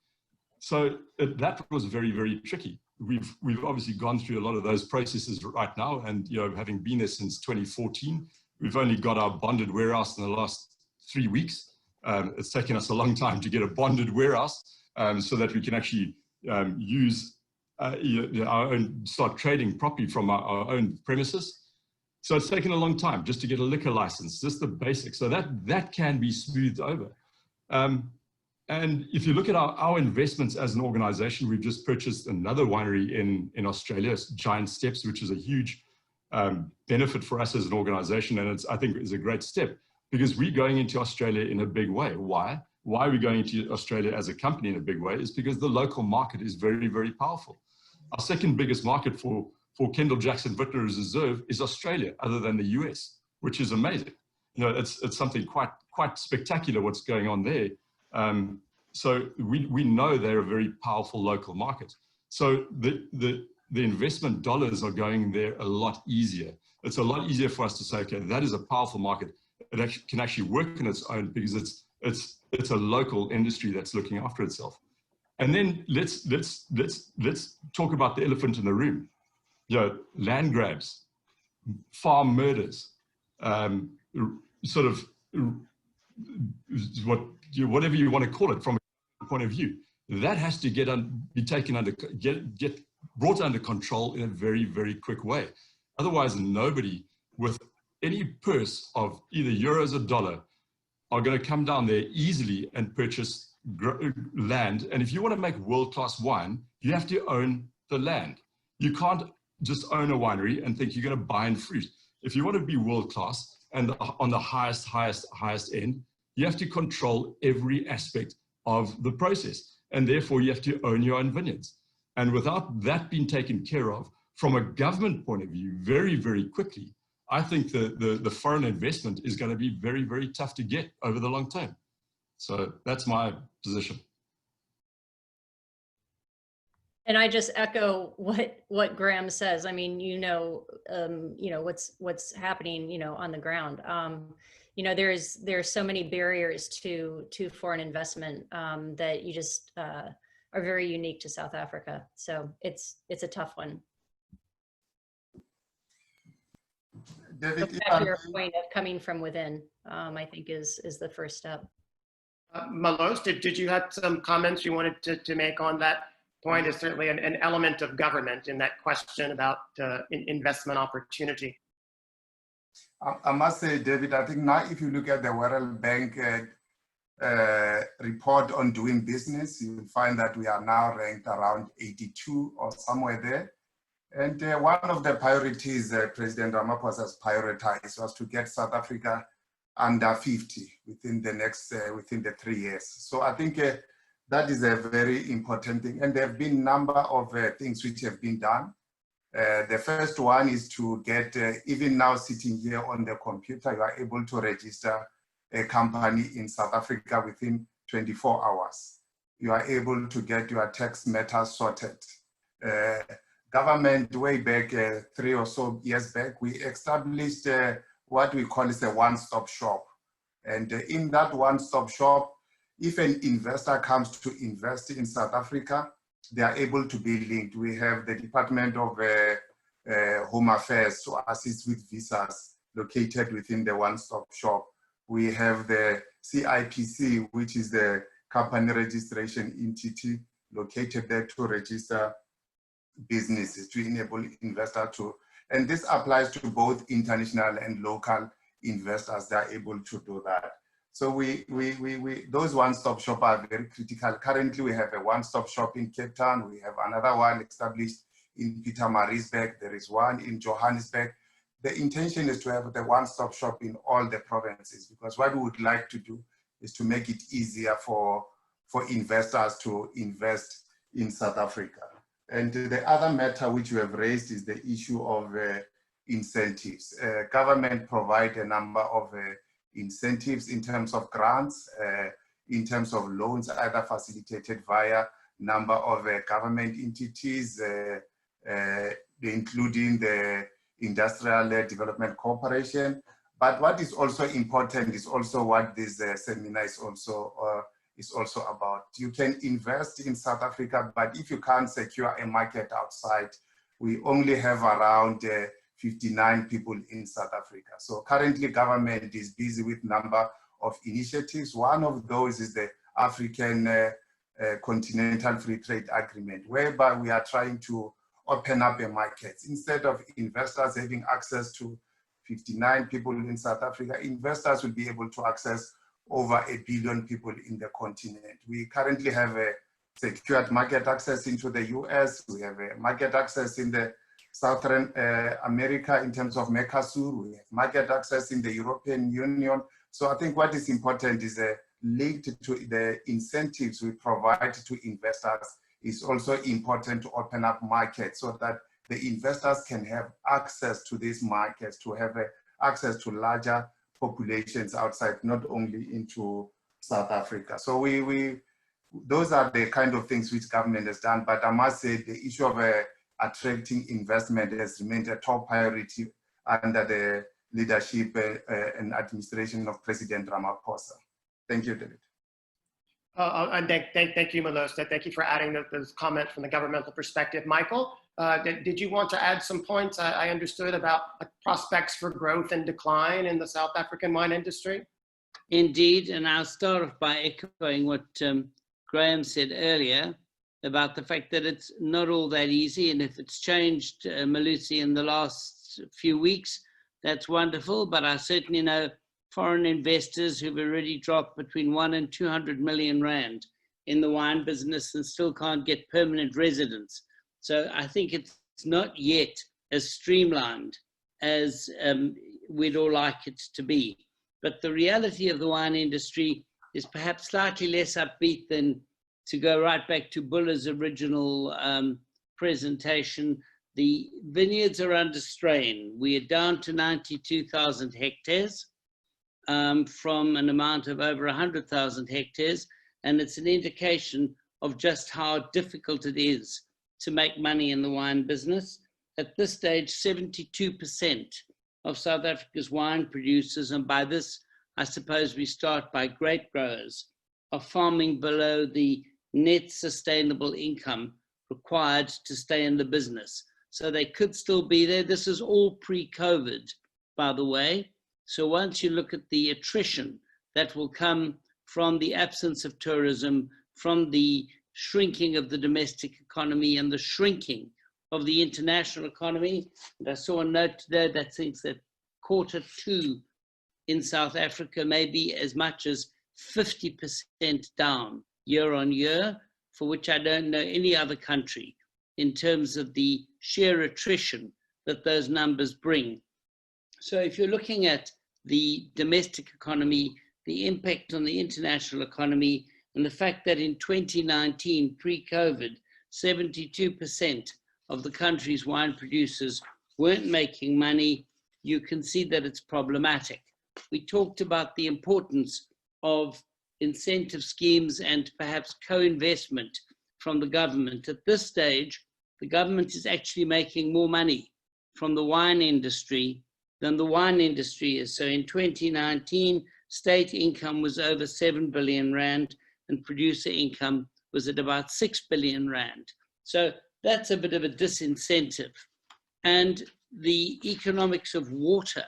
So that was very, very tricky. We've obviously gone through a lot of those processes right now, and having been there since 2014, we've only got our bonded warehouse in the last 3 weeks. It's taken us a long time to get a bonded warehouse so that we can actually use our own, start trading properly from our own premises. So it's taken a long time just to get a liquor license, just the basics. So that can be smoothed over. And if you look at our investments as an organization, we've just purchased another winery in Australia, Giant Steps, which is a huge benefit for us as an organization. And I think is a great step, because we're going into Australia in a big way. Why? Why are we going into Australia as a company in a big way? Is because the local market is very, very powerful. Our second biggest market for Kendall Jackson Vintner Reserve is Australia, other than the US, which is amazing. It's something quite spectacular what's going on there. So we know they're a very powerful local market. So the investment dollars are going there a lot easier. It's a lot easier for us to say, okay, that is a powerful market. It can actually work on its own, because it's a local industry that's looking after itself. And then let's talk about the elephant in the room. Land grabs, farm murders, sort of whatever you want to call it from a point of view, that has to get brought under control in a very, very quick way. Otherwise, nobody with any purse of either euros or dollar are going to come down there easily and purchase land. And if you want to make world-class wine, you have to own the land. You can't just own a winery and think you're going to buy in fruit. If you want to be world-class and on the highest end, you have to control every aspect of the process. And therefore, you have to own your own vineyards. And without that being taken care of, from a government point of view, very, very quickly, I think the foreign investment is going to be very, very tough to get over the long term. So that's my position. And I just echo what Graham says. I mean, what's happening, on the ground. There's so many barriers to foreign investment that you just are very unique to South Africa. So it's a tough one. David, So back to your point of coming from within, I think is the first step. Malos, did you have some comments you wanted to make on that point? Is certainly an element of government in that question about investment opportunity. I must say, David, I think now if you look at the World Bank report on doing business, you will find that we are now ranked around 82 or somewhere there. And one of the priorities President Ramaphosa has prioritized was to get South Africa under 50 within the next, within the 3 years. So I think that is a very important thing. And there have been a number of things which have been done. The first one is to get, even now sitting here on the computer, you are able to register a company in South Africa within 24 hours. You are able to get your tax matters sorted. Government way back 3 or so years back, we established what we call is a one-stop shop. And in that one-stop shop, if an investor comes to invest in South Africa, they are able to be linked. We have the Department of Home Affairs to assist with visas located within the one-stop shop. We have the CIPC, which is the company registration entity located there to register businesses, to enable investors to, and this applies to both international and local investors that are able to do that. So those one-stop shop are very critical. Currently, we have a one-stop shop in Cape Town. We have another one established in Pietermaritzburg. There is one in Johannesburg. The intention is to have the one-stop shop in all the provinces, because what we would like to do is to make it easier for investors to invest in South Africa. And the other matter which you have raised is the issue of incentives. Government provide a number of incentives in terms of grants, in terms of loans, either facilitated via number of government entities, including the Industrial Development Corporation. But what is also important is also what this seminar is also about. You can invest in South Africa, but if you can't secure a market outside, we only have around 59 people in South Africa. So currently government is busy with number of initiatives. One of those is the African Continental Free Trade Agreement, whereby we are trying to open up a market. Instead of investors having access to 59 people in South Africa, investors will be able to access over 1 billion people in the continent. We currently have a secured market access into the US. We have a market access in the Southern America in terms of Mercosur. We have market access in the European Union. So I think what is important is linked to the incentives we provide to investors is also important to open up markets so that the investors can have access to these markets, to have access to larger populations outside, not only into South Africa. So those are the kind of things which government has done. But I must say the issue of attracting investment has remained a top priority under the leadership and administration of President Ramaphosa. Thank you, David. And thank you, Melosta. Thank you for adding those comments from the governmental perspective. Michael, did you want to add some points I understood about prospects for growth and decline in the South African wine industry? Indeed, and I'll start off by echoing what Graham said earlier about the fact that it's not all that easy, and if it's changed, Malusi, in the last few weeks, that's wonderful, but I certainly know foreign investors who've already dropped between 1 and 200 million rand in the wine business and still can't get permanent residence. So I think it's not yet as streamlined as we'd all like it to be. But the reality of the wine industry is perhaps slightly less upbeat than, to go right back to Boela's original presentation. The vineyards are under strain. We are down to 92,000 hectares from an amount of over 100,000 hectares. And it's an indication of just how difficult it is to make money in the wine business. At this stage, 72% of South Africa's wine producers, and by this, I suppose we start by grape growers, are farming below the net sustainable income required to stay in the business. So they could still be there. This is all pre-COVID. by the way. So once you look at the attrition that will come from the absence of tourism, from the shrinking of the domestic economy and the shrinking of the international economy. And I saw a note today that thinks that Q2 in South Africa may be as much as 50% down year on year, for which I don't know any other country in terms of the sheer attrition that those numbers bring. So if you're looking at the domestic economy, the impact on the international economy, and the fact that in 2019, pre-COVID, 72% of the country's wine producers weren't making money, you can see that it's problematic. We talked about the importance of incentive schemes and perhaps co-investment from the government. At this stage, the government is actually making more money from the wine industry than the wine industry is. So in 2019, state income was over 7 billion rand, and producer income was at about 6 billion rand. So that's a bit of a disincentive. And the economics of water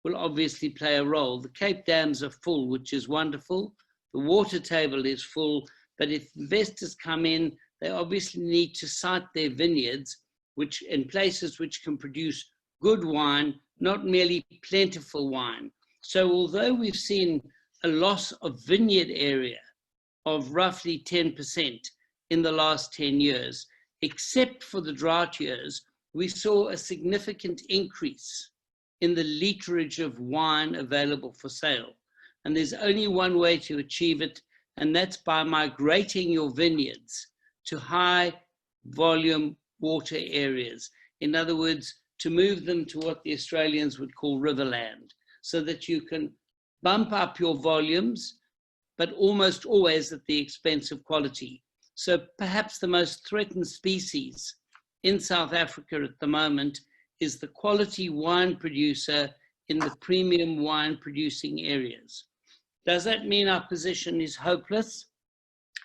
will obviously play a role. The Cape Dams are full, which is wonderful. The water table is full, but if investors come in, they obviously need to site their vineyards, which in places which can produce good wine, not merely plentiful wine. So although we've seen a loss of vineyard area of roughly 10% in the last 10 years, except for the drought years, we saw a significant increase in the literage of wine available for sale. And there's only one way to achieve it, and that's by migrating your vineyards to high volume water areas. In other words, to move them to what the Australians would call riverland, so that you can bump up your volumes, but almost always at the expense of quality. So perhaps the most threatened species in South Africa at the moment is the quality wine producer in the premium wine producing areas. Does that mean our position is hopeless?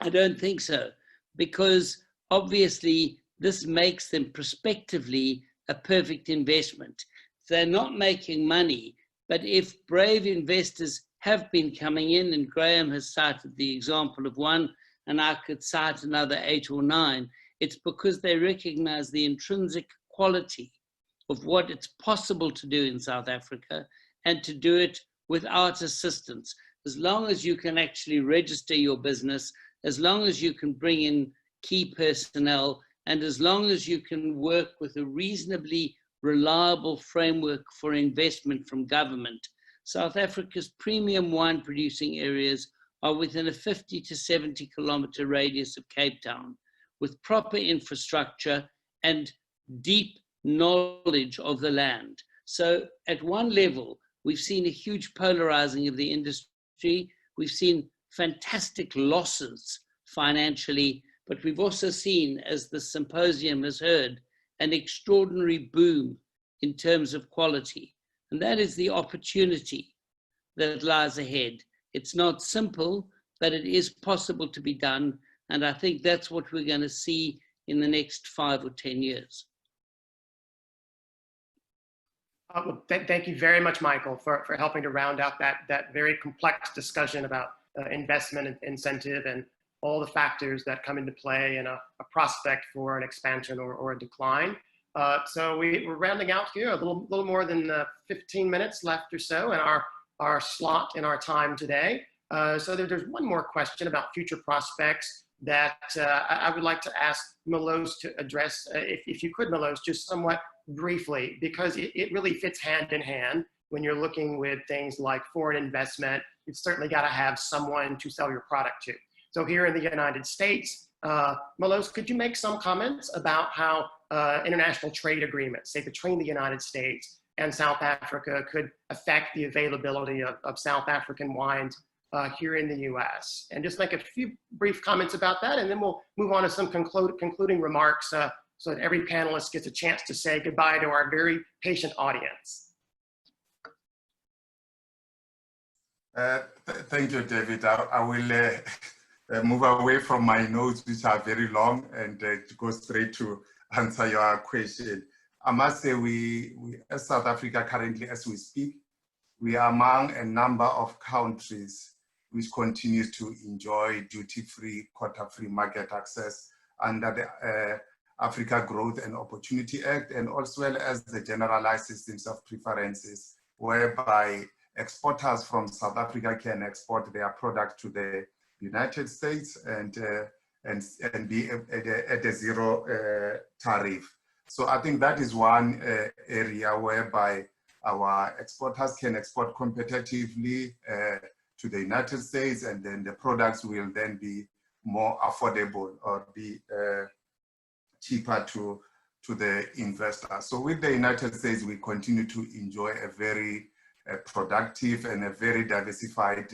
I don't think so, because obviously this makes them prospectively a perfect investment. They're not making money, but if brave investors have been coming in, and Graham has cited the example of one, and I could cite another 8 or 9, it's because they recognize the intrinsic quality of what it's possible to do in South Africa, and to do it without assistance. As long as you can actually register your business, as long as you can bring in key personnel, and as long as you can work with a reasonably reliable framework for investment from government, South Africa's premium wine producing areas are within a 50 to 70 kilometer radius of Cape Town, with proper infrastructure and deep knowledge of the land. So at one level, we've seen a huge polarizing of the industry. We've seen fantastic losses financially, but we've also seen, as the symposium has heard, an extraordinary boom in terms of quality. And that is the opportunity that lies ahead. It's not simple, but it is possible to be done. And I think that's what we're going to see in the next 5 or 10 years. Well, thank you very much, Michael, for helping to round out that very complex discussion about investment and incentive and all the factors that come into play in a prospect for an expansion or a decline. So we're rounding out here, a little more than 15 minutes left or so in our slot in our time today. So there's one more question about future prospects that I would like to ask Melos to address, if you could, Melos, just somewhat briefly, because it really fits hand in hand when you're looking with things like foreign investment. You've certainly got to have someone to sell your product to. So here in the United States, Melos, could you make some comments about how international trade agreements, say between the United States and South Africa, could affect the availability of South African wines here in the US? And just make a few brief comments about that, and then we'll move on to some concluding remarks so that every panelist gets a chance to say goodbye to our very patient audience. Thank you, David. I will move away from my notes, which are very long, and go straight to answer your question. I must say we as South Africa currently, as we speak, we are among a number of countries which continues to enjoy duty-free, quota-free market access under the Africa Growth and Opportunity Act, and as well as the generalized systems of preferences, whereby exporters from South Africa can export their product to the United States and be at a zero tariff. So I think that is one area whereby our exporters can export competitively to the United States, and then the products will then be more affordable or be cheaper to the investor. So with the United States, we continue to enjoy a very productive and a very diversified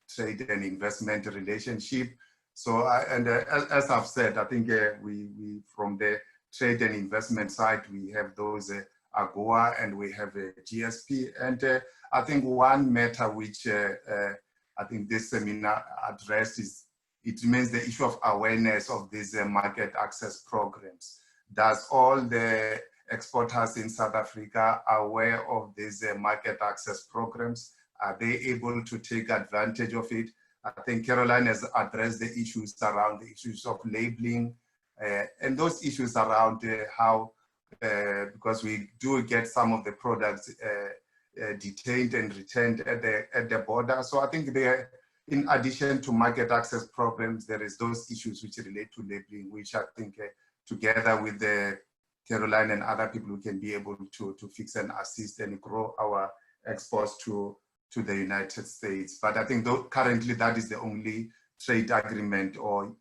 trade and investment relationship. So, as I've said, I think we from the trade and investment side, we have those AGOA and we have a GSP. And I think one matter which I think this seminar addressed is, it remains the issue of awareness of these market access programs. Does all the exporters in South Africa aware of these market access programs? Are they able to take advantage of it? I think Caroline has addressed the issues around the issues of labeling and those issues around how, because we do get some of the products detained and returned at the border. So I think there, in addition to market access programs, there is those issues which relate to labeling, which I think together with Caroline and other people, we can be able to fix and assist and grow our exports to the United States. But I think currently that is the only trade agreement or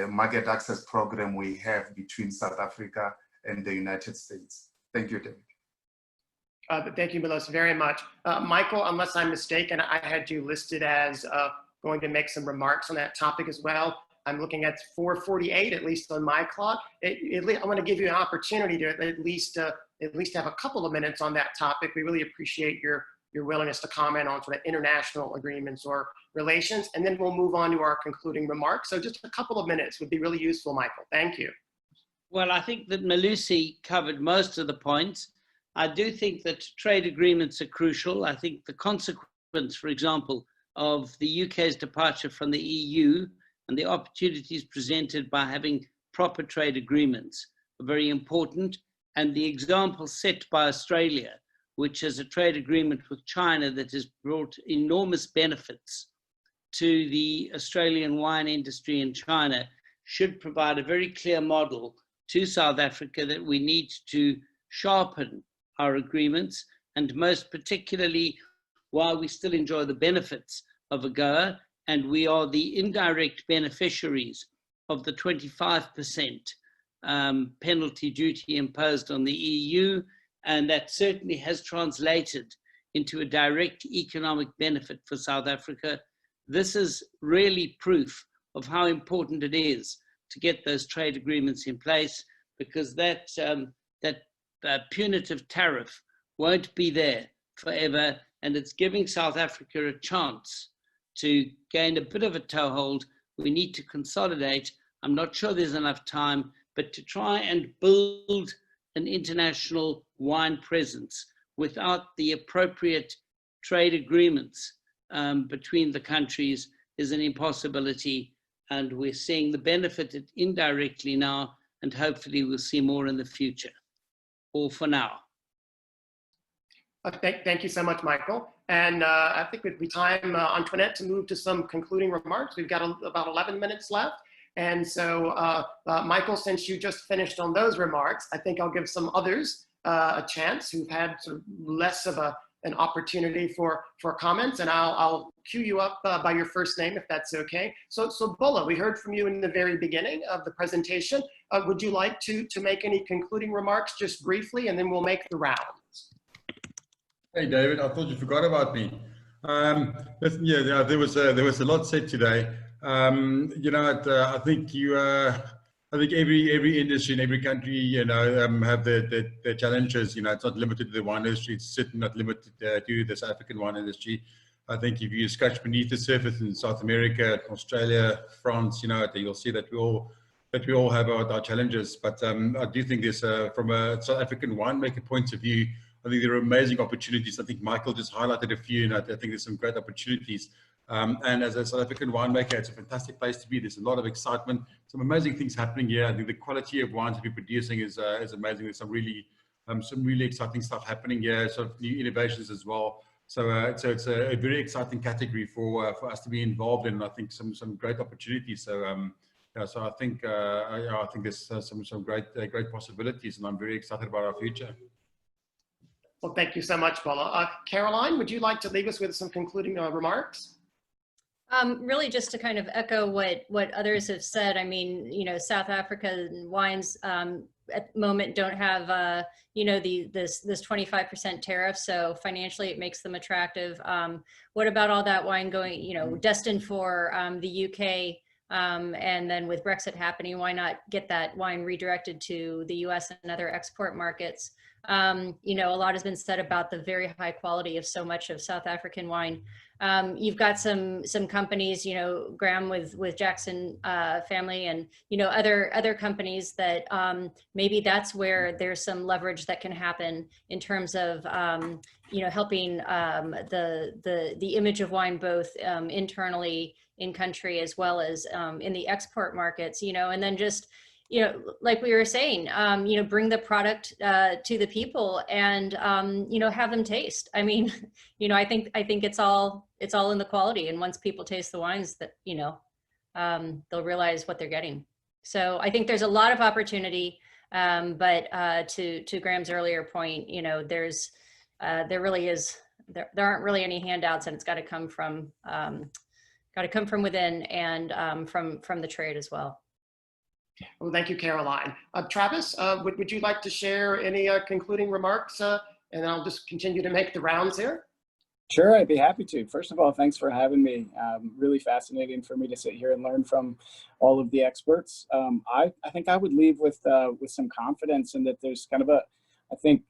market access program we have between South Africa and the United States. Thank you, David. Thank you, Melos, very much. Michael, unless I'm mistaken, I had you listed as going to make some remarks on that topic as well. I'm looking at 4:48, at least on my clock. I want to give you an opportunity to at least have a couple of minutes on that topic. We really appreciate your willingness to comment on sort of international agreements or relations, and then we'll move on to our concluding remarks. So just a couple of minutes would be really useful, Michael. Thank you. Well, I think that Melusi covered most of the points. I do think that trade agreements are crucial. I think the consequence, for example, of the UK's departure from the EU and the opportunities presented by having proper trade agreements are very important. And the example set by Australia, which has a trade agreement with China that has brought enormous benefits to the Australian wine industry in China, should provide a very clear model to South Africa that we need to sharpen our agreements, and most particularly while we still enjoy the benefits of AGOA, and we are the indirect beneficiaries of the 25% penalty duty imposed on the EU, and that certainly has translated into a direct economic benefit for South Africa. This is really proof of how important it is to get those trade agreements in place, because that punitive tariff won't be there forever, and it's giving South Africa a chance to gain a bit of a toehold. We need to consolidate. I'm not sure there's enough time, but to try and build an international wine presence without the appropriate trade agreements between the countries is an impossibility. And we're seeing the benefit indirectly now, and hopefully we'll see more in the future. All for now. Thank you so much, Michael. And I think it would be time, Antoinette, to move to some concluding remarks. We've got about 11 minutes left. And so, Michael, since you just finished on those remarks, I think I'll give some others a chance who've had sort of less of an opportunity for comments, and I'll cue you up by your first name, if that's okay. So Boela, we heard from you in the very beginning of the presentation. Would you like to make any concluding remarks just briefly, and then we'll make the rounds? Hey, David, I thought you forgot about me. Yeah, there was a lot said today. I think I think every industry in every country, have their challenges. It's not limited to the wine industry. It's certainly not limited to the South African wine industry. I think if you scratch beneath the surface in South America, Australia, France, you'll see that we all we all have our challenges, but I do think there's from a South African winemaker point of view, I think there are amazing opportunities. I think Michael just highlighted a few, and I think there's some great opportunities. And as a South African winemaker, it's a fantastic place to be. There's a lot of excitement, some amazing things happening here. I think the quality of wines that we're producing is amazing. There's some really exciting stuff happening here, sort of new innovations as well. So it's a very exciting category for us to be involved in. I think some great opportunities. So yeah, so I think there's some great possibilities, and I'm very excited about our future. Well, thank you so much, Boela. Caroline, would you like to leave us with some concluding remarks? Really just to kind of echo what others have said. I mean, you know, South Africa wines at the moment don't have, you know, this 25% tariff. So financially it makes them attractive. What about all that wine going, you know, destined for the UK? And then with Brexit happening, why not get that wine redirected to the US and other export markets? You know, a lot has been said about the very high quality of so much of South African wine. You've got some companies, you know, Graham with Jackson family, and you know other companies that maybe that's where there's some leverage that can happen in terms of you know, helping the image of wine both internally in country as well as in the export markets, you know, and then just, you know, like we were saying, you know, bring the product to the people and, you know, have them taste. I mean, you know, I think it's all in the quality. And once people taste the wines, that, you know, they'll realize what they're getting. So I think there's a lot of opportunity. But to Graham's earlier point, you know, there aren't really any handouts, and it's got to come from within and from the trade as well. Well, thank you, Caroline. Travis, would you like to share any concluding remarks? And I'll just continue to make the rounds here. Sure, I'd be happy to. First of all, thanks for having me. Really fascinating for me to sit here and learn from all of the experts. I think I would leave with some confidence in that there's kind of I think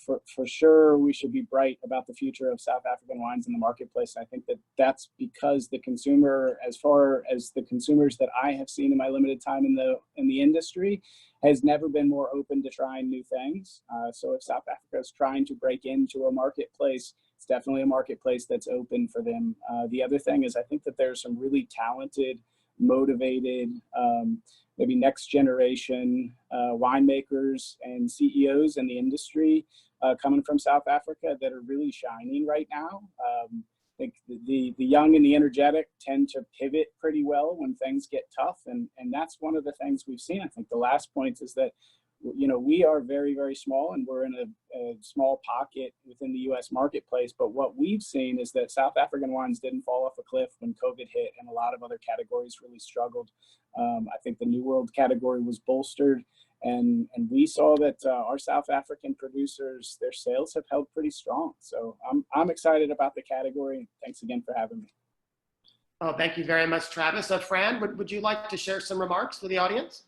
for sure we should be bright about the future of South African wines in the marketplace. I think that's because the consumer, as far as the consumers that I have seen in my limited time in the industry, has never been more open to trying new things. So if South Africa is trying to break into a marketplace, it's definitely a marketplace that's open for them. The other thing is I think that there's some really talented, motivated, maybe next generation winemakers and CEOs in the industry coming from South Africa that are really shining right now. I think the young and the energetic tend to pivot pretty well when things get tough, and that's one of the things we've seen. I think the last point is that, you know, we are very, very small, and we're in a small pocket within the US marketplace. But what we've seen is that South African wines didn't fall off a cliff when COVID hit, and a lot of other categories really struggled. I think the New World category was bolstered, and we saw that our South African producers, their sales have held pretty strong. So I'm excited about the category. Thanks again for having me. Oh, thank you very much, Travis. Fran, would you like to share some remarks for the audience?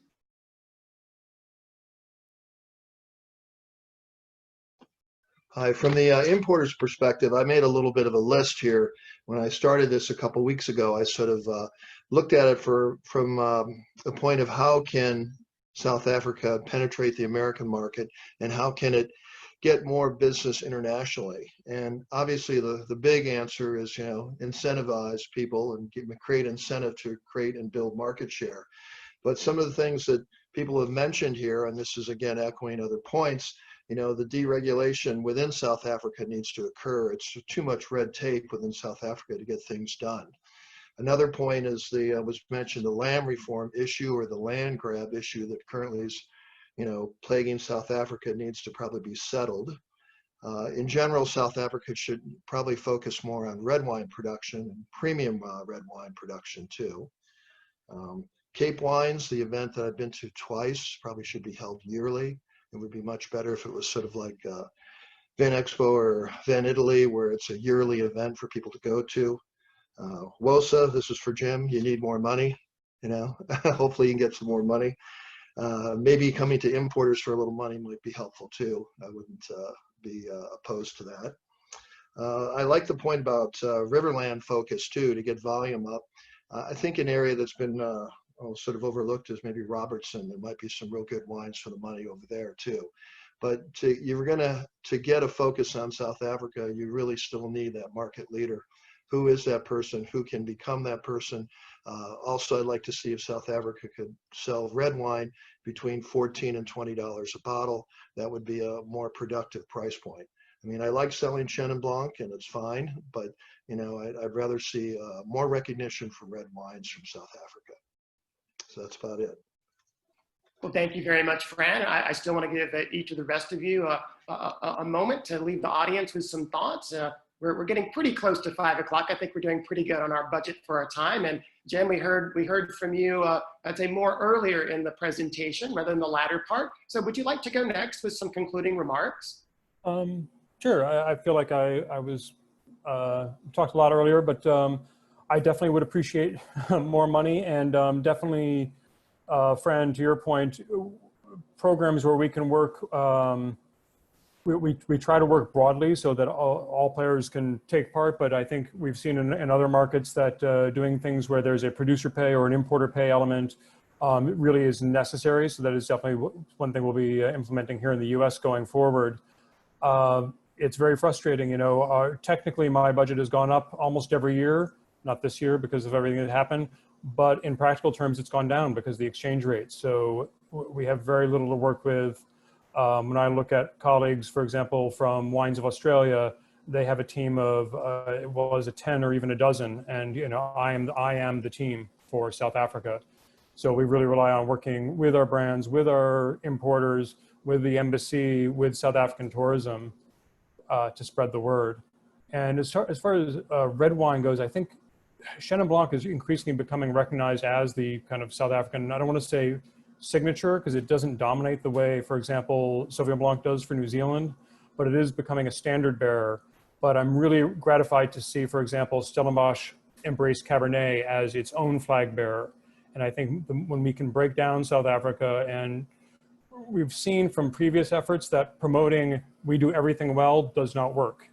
Hi, from the importer's perspective, I made a little bit of a list here. When I started this a couple weeks ago, I sort of looked at it from the point of how can South Africa penetrate the American market, and how can it get more business internationally. And obviously the big answer is, you know, incentivize people and create incentive to create and build market share. But some of the things that people have mentioned here, and this is again echoing other points, you know, the deregulation within South Africa needs to occur. It's too much red tape within South Africa to get things done. Another point is was mentioned, the land reform issue, or the land grab issue that currently is, you know, plaguing South Africa, needs to probably be settled. In general, South Africa should probably focus more on red wine production and premium red wine production too. Cape Wines, the event that I've been to twice, probably should be held yearly. It would be much better if it was sort of like Vin Expo or Vin Italy, where it's a yearly event for people to go to. WOSA, this is for Jim, you need more money, you know, hopefully you can get some more money. Maybe coming to importers for a little money might be helpful too. I wouldn't be opposed to that. I like the point about Riverland focus too, to get volume up. I think an area that's been sort of overlooked is maybe Robertson. There might be some real good wines for the money over there too. But to get a focus on South Africa, you really still need that market leader. Who is that person? Who can become that person? Also, I'd like to see if South Africa could sell red wine between $14 and $20 a bottle. That would be a more productive price point. I mean, I like selling Chenin Blanc, and it's fine, but I'd rather see more recognition for red wines from South Africa. So that's about it. Well, thank you very much, Fran. I still want to give each of the rest of you a moment to leave the audience with some thoughts. We're getting pretty close to 5 o'clock. I think we're doing pretty good on our budget for our time. And Jim, we heard from you, I'd say more earlier in the presentation rather than the latter part. So would you like to go next with some concluding remarks? Sure. I feel like I was talked a lot earlier, but I definitely would appreciate more money, and definitely, Fran, to your point, programs where we can work. We try to work broadly so that all players can take part, but I think we've seen in other markets that doing things where there's a producer pay or an importer pay element really is necessary. So that is definitely one thing we'll be implementing here in the US going forward. It's very frustrating, technically my budget has gone up almost every year, not this year because of everything that happened, but in practical terms, it's gone down because of the exchange rate. So we have very little to work with. When I look at colleagues, for example, from Wines of Australia, they have a team of, it was a 10 or even a dozen. And, I am the team for South Africa. So we really rely on working with our brands, with our importers, with the embassy, with South African tourism to spread the word. And as far as red wine goes, I think Chenin Blanc is increasingly becoming recognized as the kind of South African, I don't want to say signature because it doesn't dominate the way, for example, Sauvignon Blanc does for New Zealand, but it is becoming a standard bearer. But I'm really gratified to see, for example, Stellenbosch embrace Cabernet as its own flag bearer. And I think when we can break down South Africa, and we've seen from previous efforts that promoting we do everything well does not work.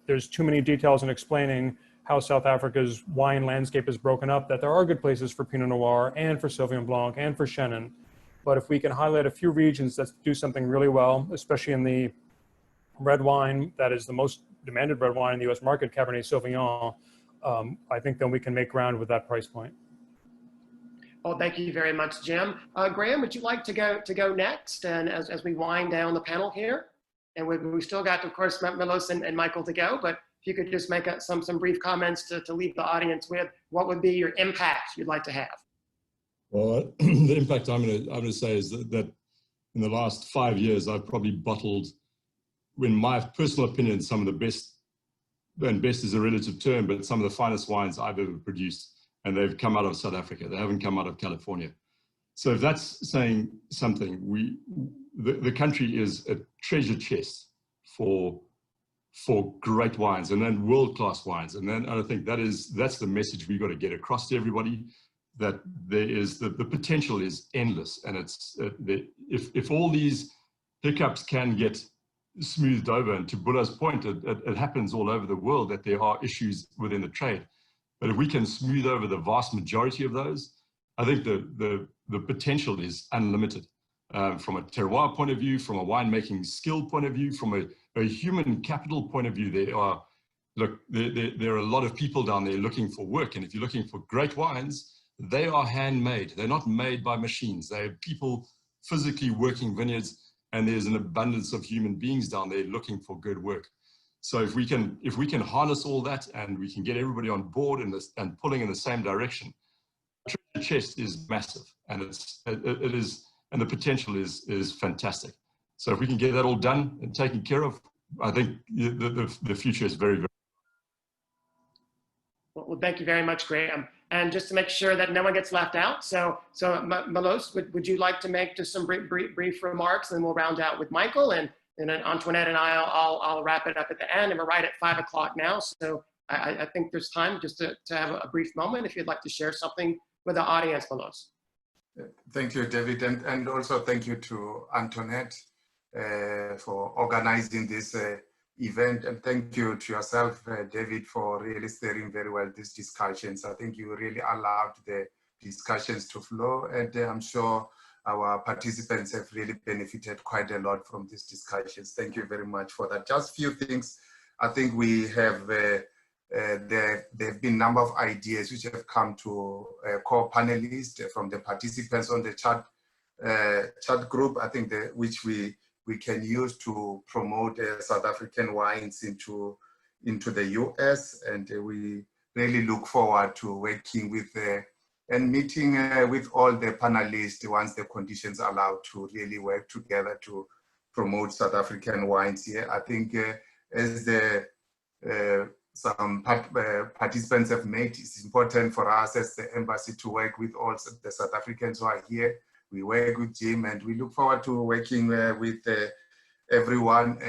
There's too many details in explaining how South Africa's wine landscape is broken up, that there are good places for Pinot Noir and for Sauvignon Blanc and for Chenin. But if we can highlight a few regions that do something really well, especially in the red wine, that is the most demanded red wine in the US market, Cabernet Sauvignon, I think then we can make ground with that price point. Well, thank you very much, Jim. Graham, would you like to go next? And as we wind down the panel here, and we still got, of course, Milos and Michael to go, but if you could just make some brief comments to leave the audience with, what would be your impact you'd like to have? Well, the impact I'm going to say is that in the last 5 years, I've probably bottled, in my personal opinion, some of the best, and best is a relative term, but some of the finest wines I've ever produced. And they've come out of South Africa. They haven't come out of California. So if that's saying something, the country is a treasure chest for great wines and then world-class wines. And then I think that's the message we've got to get across to everybody, that there is the potential is endless. And it's if all these hiccups can get smoothed over, and to Boela's point, it happens all over the world that there are issues within the trade. But if we can smooth over the vast majority of those, I think the potential is unlimited. From a terroir point of view, from a winemaking skill point of view, from a human capital point of view, there are a lot of people down there looking for work. And if you're looking for great wines, they are handmade. They're not made by machines. They are people physically working vineyards, and there's an abundance of human beings down there looking for good work. So if we can harness all that and we can get everybody on board and pulling in the same direction, the treasure chest is massive, and it is, and the potential is fantastic. So if we can get that all done and taken care of, I think the future is very, very. Well, thank you very much, Graham. And just to make sure that no one gets left out, so Milos, would you like to make just some brief remarks, and then we'll round out with Michael, and then Antoinette and I'll wrap it up at the end, and we're right at 5 o'clock now. So I think there's time just to have a brief moment if you'd like to share something with the audience, Milos. Thank you, David, and also thank you to Antoinette for organizing this event, and thank you to yourself, David, for really steering very well these discussions. I think you really allowed the discussions to flow, and I'm sure our participants have really benefited quite a lot from these discussions. Thank you very much for that. Just a few things. I think we have, there have been a number of ideas which have come to core panelists from the participants on the chat group, I think which we can use to promote South African wines into the US, and we really look forward to working with and meeting with all the panelists once the conditions allow to really work together to promote South African wines here. I think as some participants have made, it's important for us as the embassy to work with all the South Africans who are here. We work with Jim, and we look forward to working with everyone.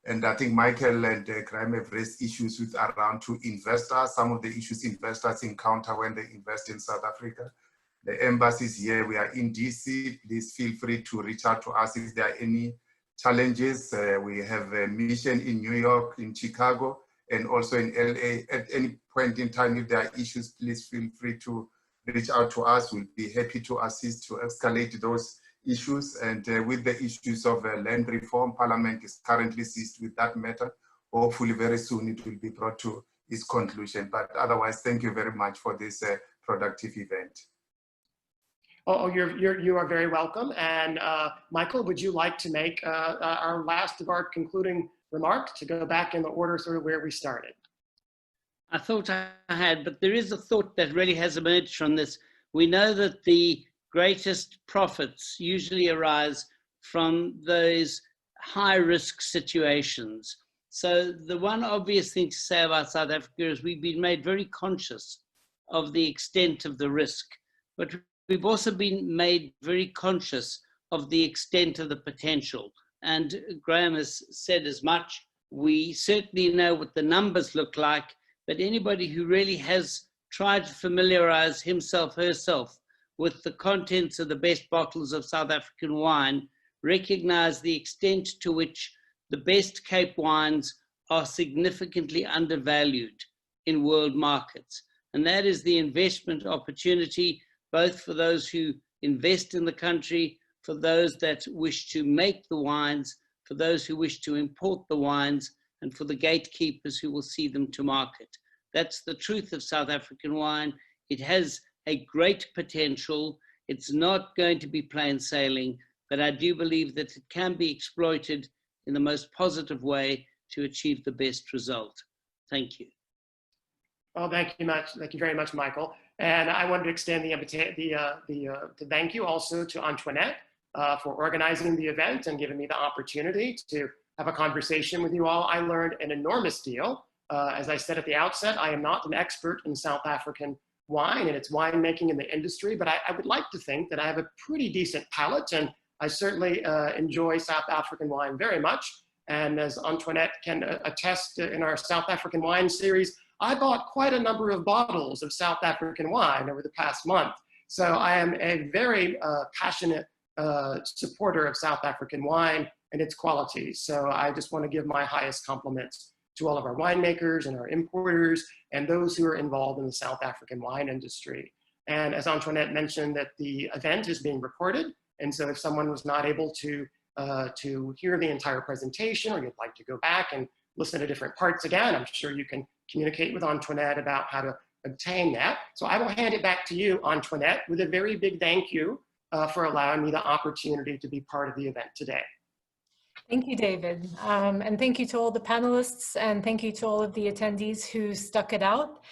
And I think Michael and Graham have raised issues with around to investors, some of the issues investors encounter when they invest in South Africa. The embassies here, we are in DC. Please feel free to reach out to us if there are any challenges. We have a mission in New York, in Chicago, and also in LA. At any point in time, if there are issues, please feel free to reach out to us. We'll be happy to assist to escalate those issues. And with the issues of land reform, Parliament is currently seized with that matter. Hopefully very soon it will be brought to its conclusion. But otherwise, thank you very much for this productive event. Oh, you are very welcome. And Michael, would you like to make our last of our concluding remarks to go back in the order sort of where we started? I thought I had, but there is a thought that really has emerged from this. We know that the greatest profits usually arise from those high-risk situations. So the one obvious thing to say about South Africa is we've been made very conscious of the extent of the risk, but we've also been made very conscious of the extent of the potential. And Graham has said as much. We certainly know what the numbers look like, but anybody who really has tried to familiarize himself, herself, with the contents of the best bottles of South African wine recognize the extent to which the best Cape wines are significantly undervalued in world markets. And that is the investment opportunity, both for those who invest in the country, for those that wish to make the wines, for those who wish to import the wines, and for the gatekeepers who will see them to market. That's the truth of South African wine. It has a great potential. It's not going to be plain sailing, but I do believe that it can be exploited in the most positive way to achieve the best result. Thank you. Well, thank you very much, Michael. And I wanted to extend the thank you also to Antoinette for organizing the event and giving me the opportunity to have a conversation with you all. I learned an enormous deal. As I said at the outset, I am not an expert in South African wine and its winemaking in the industry, but I would like to think that I have a pretty decent palate, and I certainly enjoy South African wine very much. And as Antoinette can attest in our South African wine series, I bought quite a number of bottles of South African wine over the past month. So I am a very passionate supporter of South African wine and its qualities. So I just want to give my highest compliments to all of our winemakers and our importers and those who are involved in the South African wine industry. And as Antoinette mentioned, that the event is being recorded. And so if someone was not able to hear the entire presentation, or you'd like to go back and listen to different parts again, I'm sure you can communicate with Antoinette about how to obtain that. So I will hand it back to you, Antoinette, with a very big thank you for allowing me the opportunity to be part of the event today. Thank you, David. And thank you to all the panelists, and thank you to all of the attendees who stuck it out.